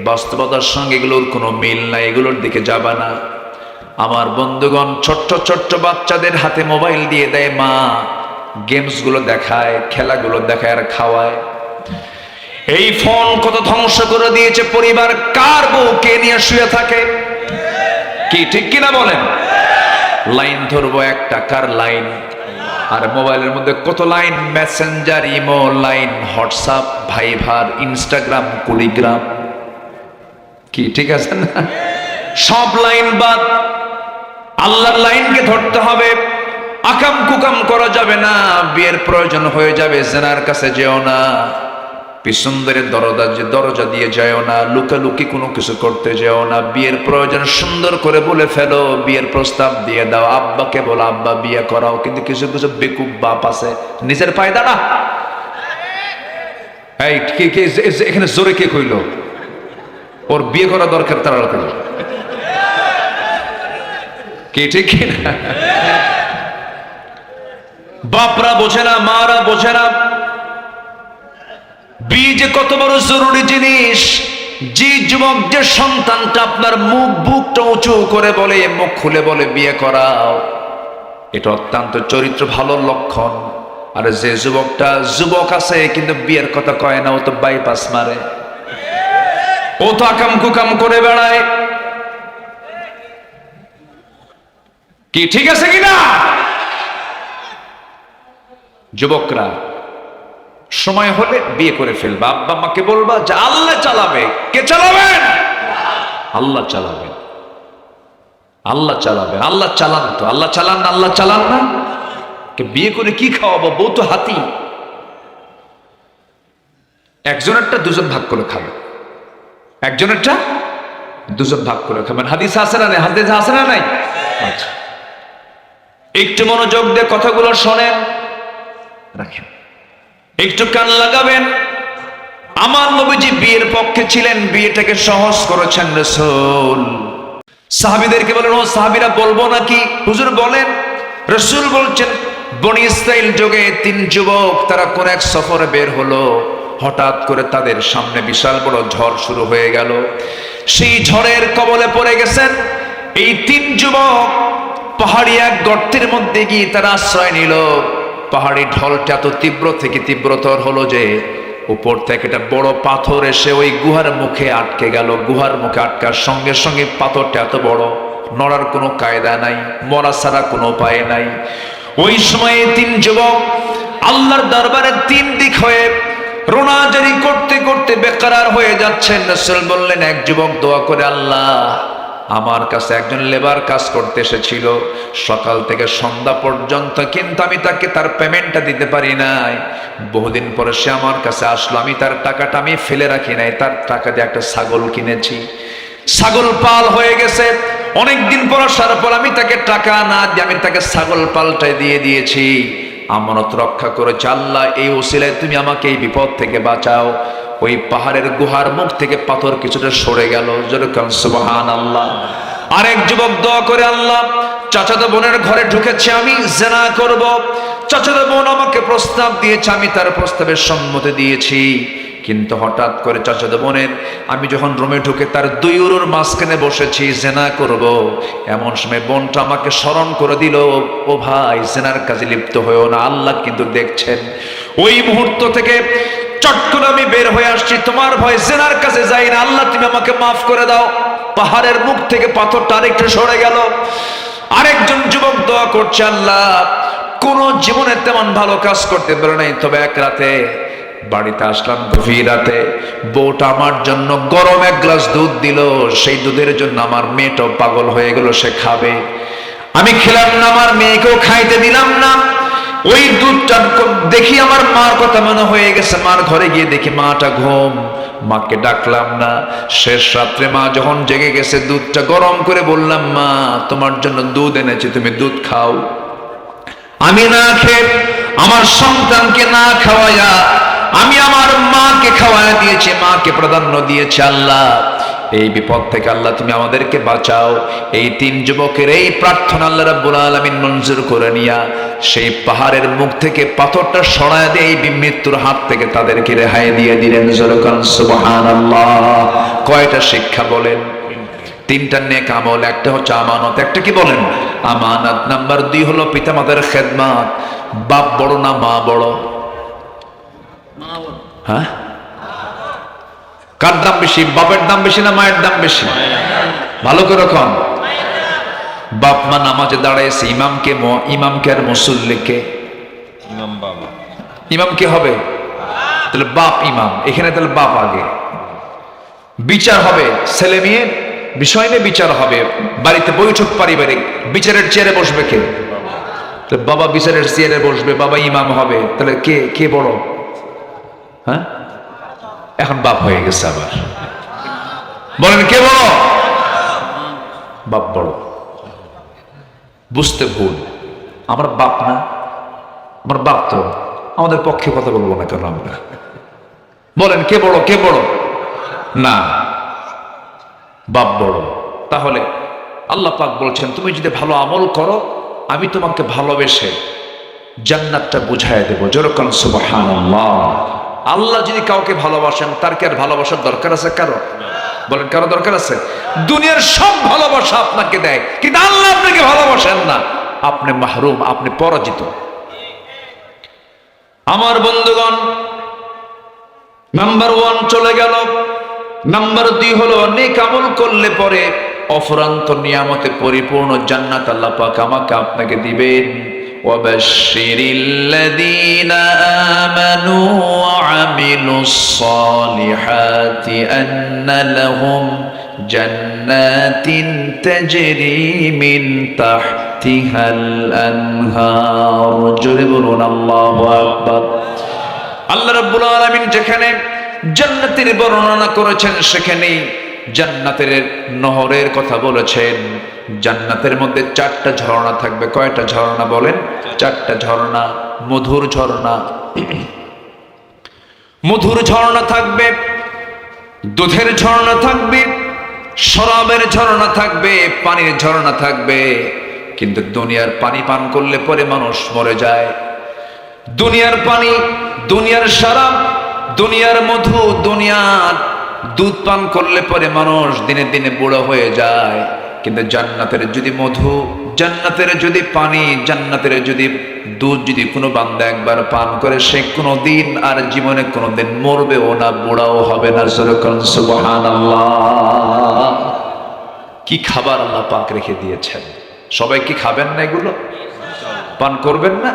বাস্তবতার সঙ্গে এগুলোর কোনো মিল নাই, এগুলোর দিকে যাবা না। আমার বন্ধুগণ, ছোট্ট ছোট্ট বাচ্চাদের হাতে মোবাইল দিয়ে দেয় মা, গেমস গুলো দেখায়, খেলাগুলো দেখায় আর খাওয়ায়। এই ফোন কত ধ্বংস করে দিয়েছে পরিবার। কার বউ কে নিয়ে শুয়ে থাকে? কি ঠিক কিনা বলেন? লাইন ধরবো 1 টাকার লাইন, আর মোবাইলের মধ্যে কত Line, Messenger, imo Line, WhatsApp, Viber, Instagram, কুলিগ্রাম। কি ঠিক আছে না? সব লাইন বাদ, আল্লাহর লাইনকে ধরতে হবে। আকাম কুকাম করা যাবে না। বিয়ের প্রয়োজন হয়ে যাবে, জেনার কাছে যেও না, পিছন ধরে দরজা দিয়ে যাও না, লুকালুকি কোনো কিছু করতে যেও না। বিয়ের প্রয়োজন সুন্দর করে বলে ফেলো, বিয়ের প্রস্তাব দিয়ে দাও, আব্বাকে বলো আব্বা বিয়ে করাও। কিন্তু কিছু কিছু বেকুব বাপ আছে, নিজের পায়ে দাঁড়া। এই এখানে জোরে কে কইল ওর বিয়ে করা দরকার? তাড়াতাড়ি। কে ঠিক না? বাপরা বোঝে না, মারা বোঝে না বিয়ে যে কত বড় জরুরি জিনিস। যে যুবক, যে সন্তানটা আপনার বুকটা উঁচু করে বলে, মুখ খুলে বলে বিয়ে করাও, এটা অত্যন্ত চরিত্র ভালো লক্ষণ। আর যে যুবকটা যুবক আছে কিন্তু বিয়ের কথা কয় না, ও তো বাইপাস মারে, ও তো আকাম কুকাম করে বেড়ায়, কি ঠিক আছে কিনা? যুবকরা সময় হলে বিয়ে করে ফেলবা, আব্বা মাকে বলবা যে আল্লাহ চালাবে। কে চালাবেন? আল্লাহ চালাবেন, আল্লাহ চালাবেন। আল্লাহ চালান তো, আল্লাহ চালান না, আল্লাহ চালান না। কে বিয়ে করে কি খাওয়াবো? বউ তো হাতি। একজনেরটা দুজন ভাগ করে খাবে, একজনেরটা দুজন ভাগ করে খাবেন। হাদিস আছে না নাই? হাদিস আছে না নাই? আচ্ছা, একটু মনোযোগ দিয়ে কথাগুলো শোনেন, রাখেন, একটু কান লাগাবেন। আমার নবীজি বিয়ের পক্ষে ছিলেন, বিয়েটাকে সহজ করেছেন রাসূল। সাহাবীদেরকে বলেন, ও সাহাবীরা বলবো নাকি? হুজুর বলেন। রাসূল বলছেন, বনি ইসরাইল যুগে 3 যুবক তারা কোন এক সফরে বের হলো। হঠাৎ করে তাদের সামনে বিশাল বড় ঝড় শুরু হয়ে গেল। সেই ঝড়ের কবলে পড়ে গেছেন এই 3 যুবক। পাহাড়ি এক গর্তের মধ্যে গিয়ে তারা আশ্রয় নিল। পাহাড়ি ঢলটা এত তীব্র থেকে তীব্রতর হলো যে উপর থেকে একটা বড় পাথর এসে ওই গুহার মুখে আটকে গেল। গুহার মুখে আটকার সঙ্গে সঙ্গে পাথরটা এত বড়, নড়ার কোনো কায়দা নাই, মরা ছাড়া কোনো উপায় নাই। ওই সময়ে 3 যুবক আল্লাহর দরবারে 3 দিক হয়ে রোনাজারি করতে করতে বেকরার হয়ে যাচ্ছেন। রাসূল বললেন, এক যুবক দোয়া করে, আল্লাহ, আমার কাছে একজন লেবার কাজ করতে এসেছিল সকাল থেকে সন্ধ্যা পর্যন্ত, কিন্তু আমি তাকে তার পেমেন্টটা দিতে পারি নাই। বহুদিন পরে সে আমার কাছে আসলো, আমি তার টাকাটা আমি ফেলে রাখি নাই, তার টাকা দিয়ে একটা ছাগল কিনেছি। ছাগল পাল হয়ে গেছে, অনেকদিন পর আসার পর আমি তাকে টাকা না দিয়ে আমি তাকে ছাগল পালটাই দিয়ে দিয়েছি। আমানত রক্ষা করেছে। আল্লাহ, এই ওসিলায় তুমি আমাকে এই বিপদ থেকে বাঁচাও। ওই পাহাড়ের গুহার মুখ থেকে পাথর কিছুটা সরে গেল। যেরকম সুবহানাল্লাহ। আরেক যুবক দোয়া করে, আল্লাহ, চাচাতো বোনের ঘরে ঢুকেছে, আমি জিনা করব। চাচাতো বোন আমাকে প্রস্তাব দিয়েছে, আমি তার প্রস্তাবে সম্মতি দিয়েছি, কিন্তু হঠাৎ করে চাচাতো বোনের আমি যখন রুমে ঢুকে তার 2 উরুর মাঝখানে বসেছি, জিনা করব। এমন সময় বোনটা আমাকে স্মরণ করে দিল, ও ভাই, জিনার কাজে লিপ্ত হয়েও না, আল্লাহ কিন্তু দেখছেন। ওই মুহূর্ত থেকে চট করে আমি বের হয়ে আসছি, তোমার ভয় জিনার কাছে যাই না, আল্লাহ তুমি আমাকে মাফ করে দাও। পাহাড়ের মুখ থেকে পাথরটা আরেকটু সরে গেল। আরেকজন যুবক দোয়া করছে, আল্লাহ, কোন জীবনে তেমন ভালো কাজ করতে পারে নাই, তবে এক রাতে বাড়িতে আসলাম গভীর রাতে, বউটা আমার জন্য গরম 1 গ্লাস দুধ দিল। সেই দুধের জন্য আমার মেয়েটাও পাগল হয়ে গেল, সে খাবে। আমি খেলাম না, আমার মেয়েকেও খাইতে দিলাম না। ওই দুধটা দেখি আমার মার কথা মনে হয়ে গেছে। মার ঘরে গিয়ে দেখি মাটা ঘুম, মাকে ডাকলাম না। শেষ রাত্রে মা যখন জেগে গেছে, দুধটা গরম করে বললাম, মা, তোমার জন্য দুধ এনেছি, তুমি দুধ খাও। আমি না খেয়ে আমার সন্তানকে না খাওয়াইয়া আমি আমার মাকে খাওয়াইয়া দিয়েছি, মাকে প্রাধান্য দিয়েছি। আল্লাহ, এই বিপদ থেকে আল্লাহ তুমি আমাদেরকে বাঁচাও। এই 3 যুবকের এই প্রার্থনা আল্লাহ রাব্বুল আলামিন মঞ্জুর করে নিয়া সেই পাহাড়ের মুখ থেকে পাথরটা সরায় দিয়ে এই মৃত্যুর হাত থেকে তাদেরকে রেহাই দিয়ে দিলেন। জোরকান সুবহানাল্লাহ। কয়টা শিক্ষা বলেন? 3টা নেক আমল। একটা হচ্ছে আমানত, একটা কি বলেন? আমানত। নাম্বার 2 হলো পিতামাতার খেদমত। বাপ বড় না মা বড়? হ্যাঁ, কার দাম বেশি? বাপের দাম বেশি না মায়ের দাম বেশি? ভালো করে কন। বাপ মা নামাজে দাঁড়াইছে, ইমামকে আর মুসল্লিকে? ইমাম কে হবে? তাহলে বাপ ইমাম, এখানে তাহলে বাপ আগে। বিচার হবে, ছেলে মেয়ে বিষয় নিয়ে বিচার হবে। বাড়িতে বৈঠক পারিবারিক, বিচারের চেয়ারে বসবে কে? বাবা বিচারের চেয়ারে বসবে, বাবা ইমাম হবে। তাহলে কে বড়? হ্যাঁ, এখন বাপ হয়ে গেছে আবার। বলেন কে বড়? বাপ বড়। বুঝতে ভুল, আমার বাপ না, আমার বাপ তো আমাদের পক্ষে কথা বলবো না কেন আমরা? বলেন কে বড়? কে বড়? না, বাপ বড়। তাহলে আল্লাহ পাক বলছেন, তুমি যদি ভালো আমল করো আমি তোমাকে ভালোবেসে জান্নাতটা বুঝায় দেবো। যেরকম সুবহানাল্লাহ। আল্লাহ যদি কাউকে ভালোবাসেন, তার কি আর ভালোবাসার দরকার আছে কারো? বলেন, কারো দরকার আছে? দুনিয়ার সব ভালোবাসা আপনাকে দেয়, কিন্তু আল্লাহ আপনাকে ভালোবাসেন না। আপনি মাহরুম, আপনি পরাজিত। আমার বন্ধুগণ, নাম্বার 1 চলে গেল। নাম্বার 2 হলো নেক আমল করলে পরে অফুরন্ত নিয়ামতে পরিপূর্ণ জান্নাত আল্লাহ পাক আমাকে আপনাকে দিবেন। ওয়াবাশশিরিল্লাযীনা আমানু ওয়া আমিলুস সালিহাতি আন্না লাহুম জান্নাতিন তাজরি মিন তাহতিহাল আনহার। জোরে বলুন আল্লাহু আকবার। আল্লাহ রাব্বুল আলামিন যেখানে জান্নাতের বর্ণনা করেছেন সেখানেই জান্নাতের নহরের কথা বলেছেন। জান্নাতের মধ্যে 4টা ঝর্ণা থাকবে। কয়টা ঝর্ণা বলেন? 4টা ঝর্ণা। মধুর ঝর্ণা, মধুর ঝর্ণা থাকবে, দুধের ঝর্ণা থাকবে, শরাবের ঝর্ণা থাকবে, পানির ঝর্ণা থাকবে। কিন্তু দুনিয়ার পানি পান করলে পরে মানুষ মরে যায়। দুনিয়ার পানি, দুনিয়ার শরাব, দুনিয়ার মধু, দুনিয়ার দুধ পান করলে পরে মানুষ দিনে দিনে বুড়ো হয়ে যায়। কিন্তু জান্নাতের যদি মধু, জান্নাতের যদি পানি, জান্নাতের যদি দুধ যদি কোনো বান্দা একবার পান করে, সে কোনোদিন আর জীবনে কোনোদিন মরবেও না, বুড়াও হবে না। সুবহানাল্লাহ। কি খাবার আল্লাহ পাক রেখে দিয়েছেন। সবাই কি খাবেন না? এগুলো পান করবেন না?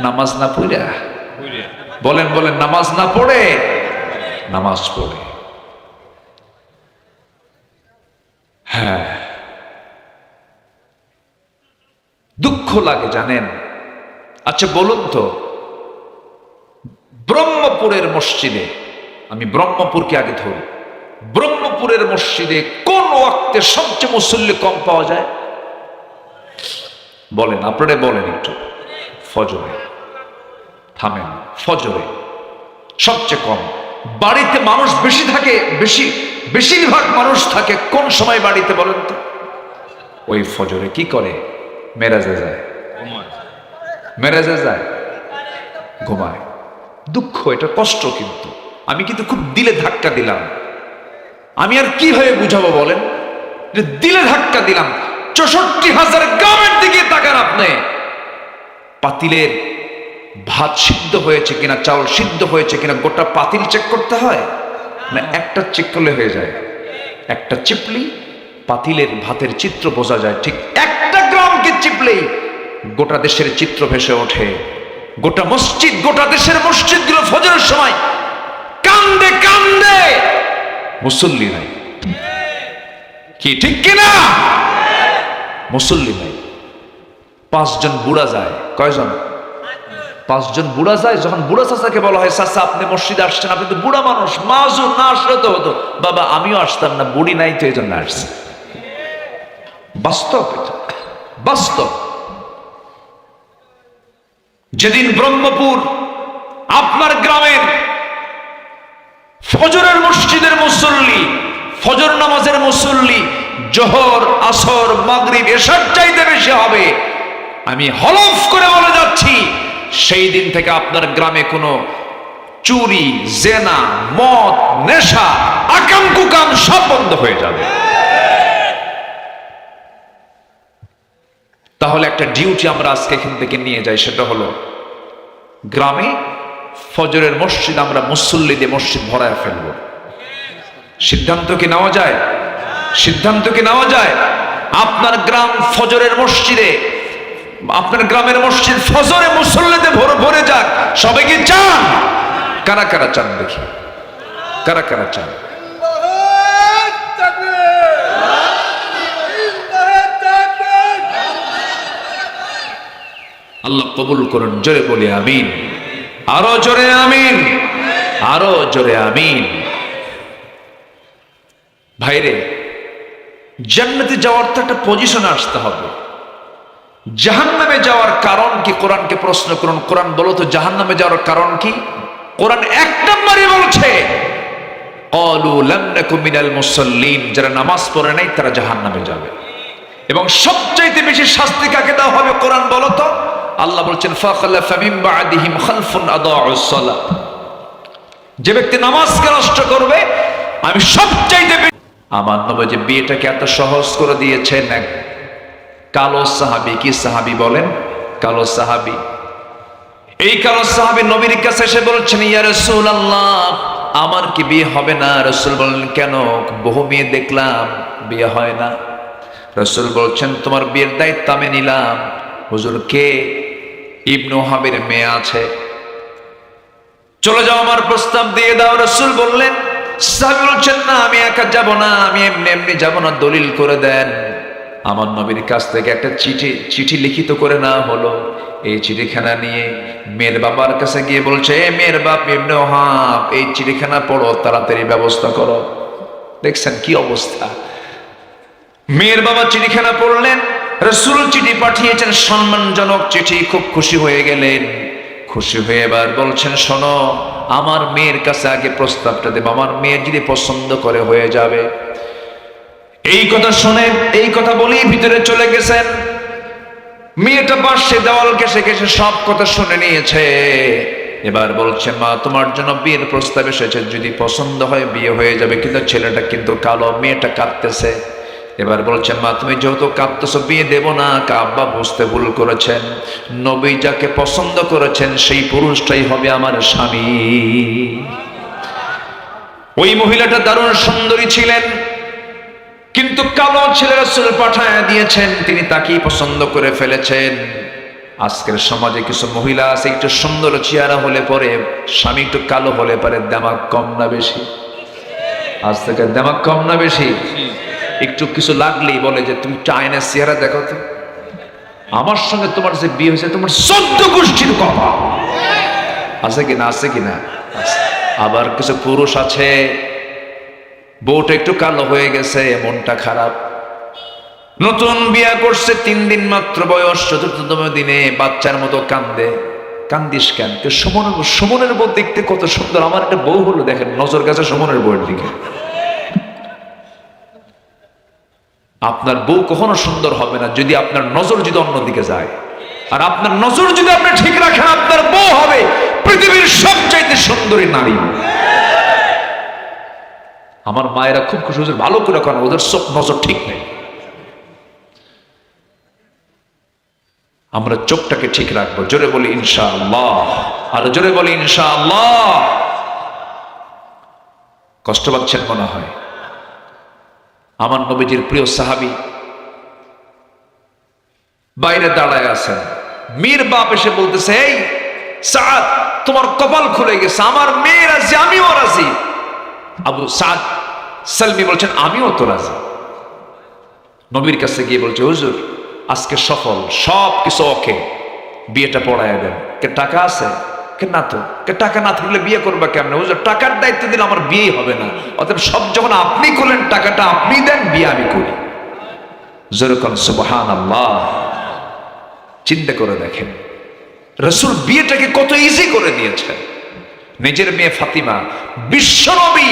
নামাজ না পড়ে বলেন, বলেন, নামাজ না পড়ে, নামাজ পড়ে। হ্যাঁ, দুঃখ লাগে জানেন। আচ্ছা বলুন তো, ব্রহ্মপুরের মসজিদে, আমি ব্রহ্মপুরকে আগে ধরি, ব্রহ্মপুরের মসজিদে কোন ওয়াক্তে সবচেয়ে মুসল্লি কম পাওয়া যায়? বলেন, আপনারা বলেন একটু। ফজরে। থামেন, ফজরে সবচেয়ে কম। বাড়িতে মানুষ বেশি থাকে, বেশিরভাগ মানুষ থাকে কোন সময় বাড়িতে বলেন তো? ওই ফজরে। কি করে? মেরাজে যায়, মেরাজে যায়, ঘুমায়। দুঃখ, এটা কষ্ট। কিন্তু আমি কিন্তু খুব দিলে ধাক্কা দিলাম। আমি আর কিভাবে বুঝাবো বলেন? যে দিলে ধাক্কা দিলাম। 64,000 গ্রামের দিকে তাকান আপনি। পাতিলের ভাত সিদ্ধ হয়েছে কিনা, চাউল সিদ্ধ হয়েছে কিনা গোটা পাতিল চেক করতে হয় না? একটা চেক করলে হয়ে যায়। একটা চিপলি পাতিলের ভাতের চিত্র বোঝা যায়। ঠিক একটা গ্রামকে চিপলেই গোটা দেশের চিত্র ভেসে ওঠে। গোটা মসজিদ, গোটা দেশের মসজিদগুলো ফজরের সময় কান্দে কান্দে, মুসল্লি নাই। কি ঠিক কিনা? মুসল্লি নাই। 5 জন বুড়া যায়। কয়জন? 5 জন বুড়া যায়। যখন বুড়া চাচাকে বলা হয়, চাচা আপনি মসজিদে আসছেন, আপনি তো বুড়া মানুষ, মাযুর, না আসলে তো হতো। বাবা আমিও আসতাম না, বুড়ি নাই তো এই জন্য আসছি। বাস্তব, বাস্তব। যেদিন ব্রহ্মপুর আপনার গ্রামের ফজরের মসজিদের মুসল্লি, ফজর নামাজের মুসল্লি জোহর, আসর, মাগরিব, এশার চাইতে বেশি হবে, আমি হলফ করে বলে যাচ্ছি, সেই দিন থেকে আপনার গ্রামে কোনো চুরি, জেনা, মদ, নেশা, আকাম কুকাম সব বন্ধ হয়ে যাবে। তাহলে একটা ডিউটি আমরা আজকে এখান থেকে নিয়ে যাই, সেটা হলো গ্রামে ফজরের মসজিদ আমরা মুসল্লি দিয়ে মসজিদ ভরায় ফেলব। সিদ্ধান্ত কি নেওয়া যায়? সিদ্ধান্ত কি নেওয়া যায়? আপনার গ্রাম ফজরের মসজিদে, আপনার গ্রামের মসজিদ ফজরে মুসল্লিতে ভরে যাক। সবাই কি চান? কারা কারা চান দেখি? কারা কারা চান? আল্লাহ কবুল করুন। জোরে বলি আমিন। আরো জোরে আমিন, আরো জোরে আমিন। ভাইরে, জান্নাতে যাওয়ার তো একটা পজিশনে আসতে হবে। জাহান্নামে যাওয়ার কারণ কি? কোরআনকে প্রশ্ন করুন, কোরআন বলো তো জাহান্নামে যাওয়ার কারণ কি? কোরআন 1 নম্বরে বলছে, ক্বালু লাম নাকু মিনাল মুসাল্লিন, যারা নামাজ পড়ে নাই তারা জাহান্নামে যাবে। এবং সবচাইতে বেশি শাস্তি কাকে দেওয়া হবে কোরআন বলো তো? আল্লাহ বলছেন, ফাখালাফা মিন বা'দিহিম খালফুন আদাউস সালাহ, যে ব্যক্তি নামাজকে নষ্ট করবে, আমি সবচাইতে। আমার নবী যে বিয়েটাকে এত সহজ করে দিয়েছেন, কালো সাহাবী, কি সাহাবী বলেন? কালো সাহাবী। এই কালো সাহাবী নবীর কাছে এসে বলছেন, ইয়া রাসূলুল্লাহ, আমার কি বিয়ে হবে না? রাসূল বললেন, কেন? বহু মেয়ে দেখলাম, বিয়ে হয় না। রাসূল বলছেন, তোমার বিয়ের দায়িত্ব আমি নিলাম। হুজুর, কে? ইবনু ওহাবের মেয়ে আছে, চলে যাও, আমার প্রস্তাব দিয়ে দাও। রাসূল বললেন, সাহাবী বলছেন, না, আমি একা যাব না, আমি এমনি এমনি যাব না, দলিল করে দেন। আমার নবীর কাছ থেকে একটা চিঠি লিখিত করে নেওয়া হলো। এই চিঠিখানা নিয়ে মেয়ের বাবার কাছে গিয়ে বলছে, এ মেয়ের বাপ ইবনে ওহাব, এই চিঠিখানা পড়ো, তাড়াতাড়ি ব্যবস্থা করো। দেখছেন কি অবস্থা? মেয়ের বাবা চিঠিখানা পড়লেন, রাসূল চিঠি পাঠিয়েছেন, সম্মানজনক চিঠি। খুব খুশি হয়ে গেলেন। খুশি হয়ে এবার বলছেন, শোনো, আমার মেয়ের কাছে আগে প্রস্তাবটা দেব, আমার মেয়ে যদি পছন্দ করে হয়ে যাবে। এই কথা শুনে, এই কথা বলেই ভিতরে চলে গেছেন। মেয়েটা পাশে দেওয়াল ঘেঁষে ঘেঁষে সব কথা শুনে নিয়েছে। এবার বলছে, মা, তোমার জন্য বিয়ের প্রস্তাব এসেছে, যদি পছন্দ হয় বিয়ে হয়ে যাবে, কিন্তু ছেলেটা কিন্তু কালো। মেয়েটা কাঁদতেছে। এবার বলছেন, মা, তুমি যেহেতু কাঁদতেছো, বিয়ে দেব না। আব্বা বুঝতে ভুল করেছেন, নবী যাকে পছন্দ করেছেন সেই পুরুষটাই হবে আমার স্বামী। ওই মহিলাটা দারুণ সুন্দরী ছিলেন, কিন্তু কালো ছেলে রাসূল পাঠায় দিয়েছেন, তিনি তাকেই পছন্দ করে ফেলেছেন। আজকের সমাজে কিছু মহিলা আছে, একটু সুন্দর চেহারা হলে পরে, স্বামী একটু কালো হলে পরে, দেমাগ কম না বেশি? আজ থেকে দেমাগ কম না বেশি? একটু কিছু লাগলেই বলে যে, তুমি একটু আয়নার চেহারা দেখো তো, আমার সঙ্গে তোমার যে বিয়ে হয়েছে, তোমার 14 গোষ্ঠীর কথা আছে কিনা? আছে কিনা? আবার কিছু পুরুষ আছে, বউটা একটু কালো হয়ে গেছে, মনটা খারাপ, নতুন বিয়ে করছে, 3 দিন মাত্র বয়স, 4র্থতম দিনে বাচ্চার মতো কান্দে। কান্দিস কেন? সুমনের বউ দেখতে কত সুন্দর, আমার একটা বউ হলো, দেখেন নজর গেছে সুমনের বউয়ের দিকে। আপনার বউ কখনো সুন্দর হবে না যদি আপনার নজর যদি অন্যদিকে যায়। আর আপনার নজর যদি আপনি ঠিক রাখেন, আপনার বউ হবে পৃথিবীর সবচাইতে সুন্দরী নারী। আমার মায়েরা খুব খুশি, ভালো করে কেন, ওদের সব নজর ঠিক নেই। আমরা চোখটাকে ঠিক রাখবো। জোরে বলি ইনশাআল্লাহ, আর জোরে বলি ইনশাআল্লাহ। কষ্ট পাচ্ছেন মনে হয়? আমার নবীজির প্রিয় সাহাবী বাইরে দাঁড়ায় আছেন, মেয়ের বাপ এসে বলতেছে, এই সাদ, তোমার কপাল খুলে গেছে, আমার মেয়ে রাজি, আমিও রাজি। আবু সাদ সালমি বলছেন, আমিও তো রাজি। নবীর কাছে গিয়ে বলছে, হুজুর, আজকে সফল, সব কিছু ওকে, বিয়েটা পড়ায় দেন। কে টাকা আছে? কে না তো। কে টাকা না থাকলে বিয়ে করবা কেমনে? হুজুর, টাকার দায়িত্ব দিলে আমার বিয়ে হবে না, অতএব সব যখন আপনি করলেন, টাকাটা আপনি দেন, বিয়ে আমি করি। যেরকম সুবহানাল্লাহ। চিন্তা করে দেখেন, রাসূল বিয়েটাকে কত ইজি করে দিয়েছেন। নিজের মেয়ে ফাতিমা, বিশ্বনবী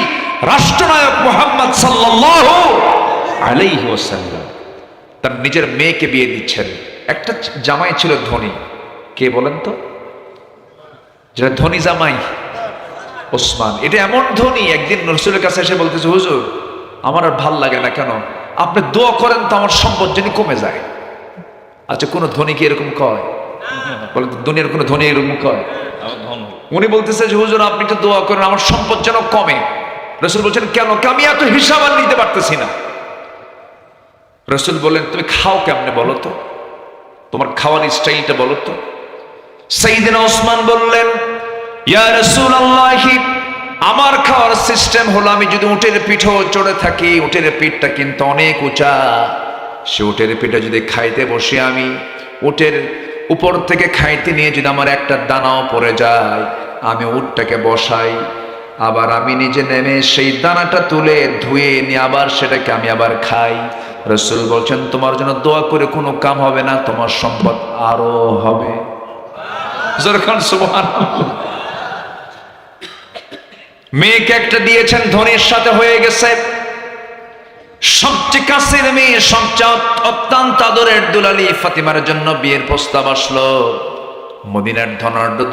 রাষ্ট্রনায়ক মুহাম্মদ সাল্লাল্লাহু আলাইহি ওয়াসাল্লাম তার নিজের মেয়েকে বিয়ে দিচ্ছেন। একটা জামাই ছিল ধনী, কে বলেন তো? যেটা ধনী জামাই, ওসমান। এটা এমন ধনী, একদিন রাসূলের কাছে এসে বলতেছে, হুজুর, আমার আর ভাল লাগে না। কেন? আপনি দোয়া করেন তো আমার সম্পদ যেন কমে যায়। আচ্ছা, কোন ধনী কি এরকম কয়? বলে, দুনিয়ার কোন ধনী এরকম কয়? উনি বলতেছে যে, হুজুর, আপনি তো দোয়া করেন আমার সম্পদ যেন কমে। রাসূল বলছেন, কেন? আমি এত হিসাব আর নিতে পারতেছি না। রাসূল বলেন, তুমি খাও কেমনে বলো তো, তোমার খাওয়ার স্টাইলটা বলো তো। সাইয়েদনা ওসমান বললেন, ইয়া রাসূলুল্লাহ, আমার খাওয়ার সিস্টেম হলো, আমি যদি উটের পিঠেও চড়ে থাকি, উটের পিঠটা কিন্তু অনেক উঁচা, সে উটের পিঠে যদি খাইতে বসে, আমি উটের উপর থেকে খাইতে নিয়ে যদি আমার একটা দানাও পড়ে যায়, আমি উটটাকে বসাই, আবার আমি নিজে নেমে সেই দানাটা তুলে ধুয়ে নিয়ে আবার সেটাকে আমি আবার খাই। রাসূল বলছেন, তোমার জন্য দোয়া করে কোনো কাম হবে না, তোমার সম্পদ আরো হবে। সুবহানাল্লাহ। মেয়েকে একটা দিয়েছেন, ধনীর সাথে হয়ে গেছে, সবচেয়ে কাছের মেয়ে, সবচেয়ে অত্যন্ত আদরের দুলালি ফাতিমার জন্য বিয়ের প্রস্তাব আসলো। মদিনার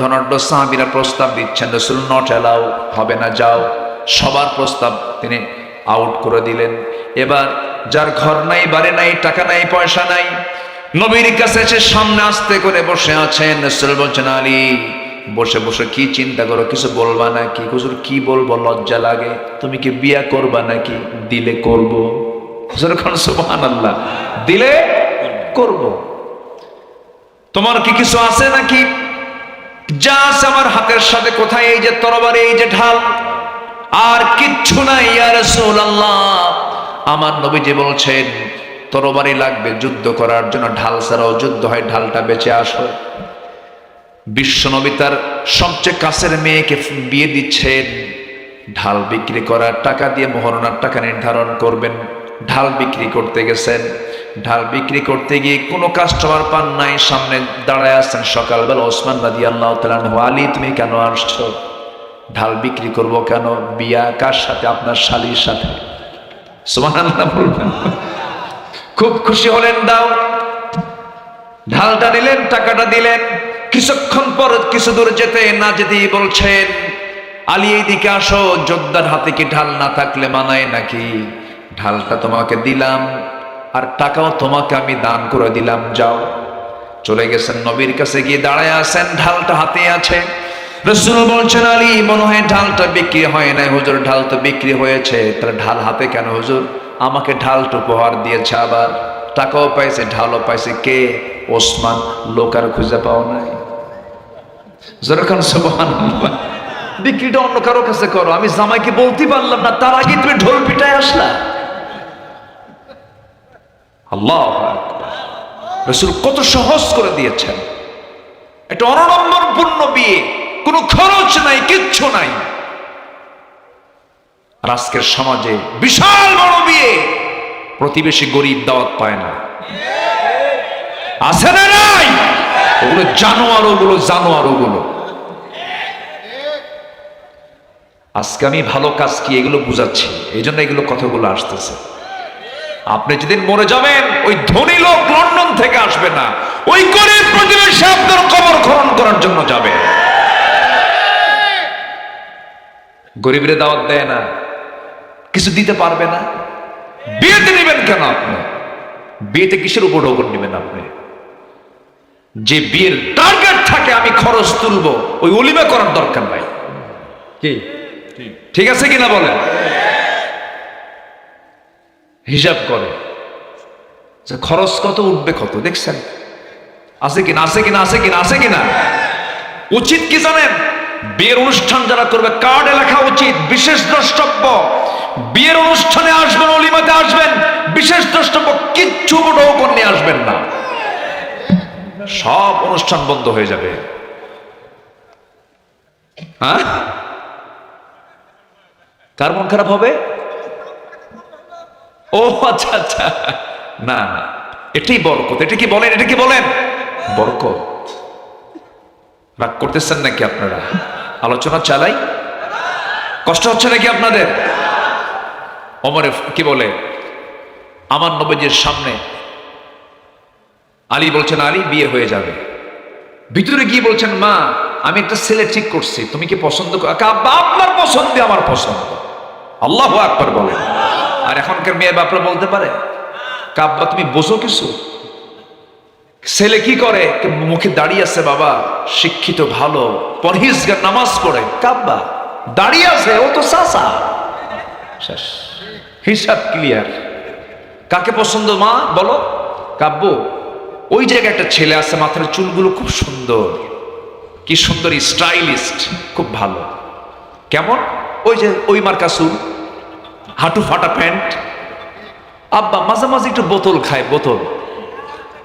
ধনাঢ্য সাহাবীরা প্রস্তাব দিচ্ছেন, রাসূল নট এলাও, হবে না, যাও। সবার প্রস্তাব তিনি আউট করে দিলেন। এবার যার ঘর নাই, বাড়ি নাই, টাকা নাই, পয়সা নাই, নবীর কাছে এসে সামনে আস্তে করে বসে আছেন। রাসূল বলছেন, আলী বসে বসে কি চিন্তা করো, কিছু বলবা নাকি? হুজুর কি বলবো, লজ্জা লাগে। তুমি কি বিয়া করবা নাকি? দিলে করব। হুজুর খান সুবহানাল্লাহ, দিলে করব। তোমার কি কিছু আছে নাকি? যা আছে আমার হাতের সাথে। কোথায়? এই যে তরবারি, এই যে ঢাল, আর কিচ্ছু নাই ইয়া রাসূলুল্লাহ। আমার নবীজি বলছেন তরবারি লাগবে যুদ্ধ করার জন্য, ঢাল ছাড়াও যুদ্ধ হয়, ঢালটা বেঁচে আসো। বিশ্ব নবী তার সবচেয়ে কাছের মেয়েকে বিয়ে দিচ্ছেন, ঢাল বিক্রি করার টাকা দিয়ে মহরণার টাকা নির্ধারণ করবেন। ঢাল বিক্রি করতে গেছেন, ঢাল বিক্রি করতে গিয়ে কোনো কাস্টমার পান নাই, সামনে দাঁড়ায় আছেন সকালবেলা ওসমান রাদিয়াল্লাহু তাআলা আনহু। আলী তুমি কেন আসছো? ঢাল বিক্রি করব। কেন? বিয়া কার সাথে? আপনার শালীর সাথে। সুবহানাল্লাহ বলবেন। খুব খুশি হলেন, দাও। ঢালটা নিলেন, টাকাটা দিলেন। কিছুক্ষণ পর কিছু দূর যেতে না যেতেই বলছেন, আলী এইদিকে আসো, যোদ্ধার হাতে কি ঢাল না থাকলে মানায় নাকি? ঢালটা তোমাকে দিলাম আর টাকাও তোমাকে আমি দান করে দিলাম, যাও। চলে গেছেন, নবীর কাছে গিয়ে দাঁড়ায় আছেন, ঢালটা হাতে আছে। রাসূল বলছেন, আলী মনে হয় ঢালটা বিক্রি হয় নাই। হুজুর ঢাল তো বিক্রি হয়েছে। তার ঢাল হাতে কেন? হুজুর আমাকে ঢালটা উপহার দিয়েছে, আবার টাকাও পাইছে, ঢালও পাইছে। কে? ওসমান। লোক আর খুঁজে পাও নাই। যেরকম সুবহানাল্লাহ। বিক্রিটা অন্য কারো কাছে করো, আমি জামাইকে বলতে পারলাম না, তার আগে তুমি ঢোল পিটায় আসলা। আল্লাহু আকবার। রাসূল কত সহজ করে দিয়েছেন। একটা অনড়ম্বরপূর্ণ বিয়ে, কোনো খরচ নাই, কিচ্ছু নাই। আর আজকের সমাজে বিশাল বড় বিয়ে, প্রতিবেশী গরিব দাওয়াত পায় না। আছে না নাই? ওগুলো জানোয়ার, ওগুলো জানোয়ার, ওগুলো। আজকে আমি ভালো কাজ কি এগুলো বুঝাচ্ছি, এই জন্য এগুলো কথাগুলো আসতেছে। আপনি যেদিন মরে যাবেন, ওই ধনী লোক লন্ডন থেকে আসবে না, ওই গরিব প্রতিবেশী আপনার কবর খনন করার জন্য যাবে। গরিবরে দাওয়াত দেয় না, কিছু দিতে পারবে না। বিয়েতে নেবেন কেন আপনি? বিয়েতে কিসের উপর নেবেন আপনি? যে বিয়ের টার্গেট থাকে আমি খরচ তুলবো, ওই ওলিমা করার দরকার নাই। কি ঠিক আছে কিনা বলেন? হিসাব করে খরচ কত উঠবে, কত দেখছেন? আছে কিনা, আছে কিনা, আছে কিনা, আছে কিনা? উচিত কি জানেন? বিয়ের অনুষ্ঠান যারা করবে, কার্ডে লেখা উচিত বিশেষ দ্রষ্টব্য। বিয়ের অনুষ্ঠানে আসবেন, ওলিমাতে আসবেন, বিশেষ দ্রষ্টব্য কিচ্ছু বড় নিয়ে আসবেন না, সব অনুষ্ঠান বন্ধ হয়ে যাবে। হ্যাঁ, কার মন খারাপ হবে? ও আচ্ছা আচ্ছা, না না, এটাই বরকত। এটা কি বলেন? এটা কি বলেন? বরকত। রাগ করতেছেন নাকি আপনারা? আলোচনা চালাই, কষ্ট হচ্ছে নাকি আপনাদের? ওমরে কি বলে, আমার নবীজির সামনে আলী বলছেন, আলী বিয়ে হয়ে যাবে। ভিতরে গিয়ে বলছেন, মা আমি একটা ছেলে ঠিক করছি, তুমি কি পছন্দ করো? আপনার পছন্দ আমার পছন্দ। আল্লাহু আকবার বলেন। আর এখনকার মেয়ে বাপরা বলতে পারে, কাব্বা তুমি বোঝো কিছু? ছেলে কি করে? মুখে দাঁড়িয়ে আছে, বাবা শিক্ষিত, ভালো, পরহেজগার, নামাজ পড়ে। কাব্বা দাঁড়িয়ে আছে, ও তো চাচা। শেষ, হিসাব ক্লিয়ার। কাকে পছন্দ মা বলো? কাব্য ওই জায়গায় একটা ছেলে আছে, মাথার চুলগুলো খুব সুন্দর, কি সুন্দর, স্টাইলিস্ট, খুব ভালো। কেমন? ওই যে ওই মার্কা চুল, হাঁটু ফাটা প্যান্ট। আব্বা মাঝে মাঝে একটু বোতল খায়, বোতল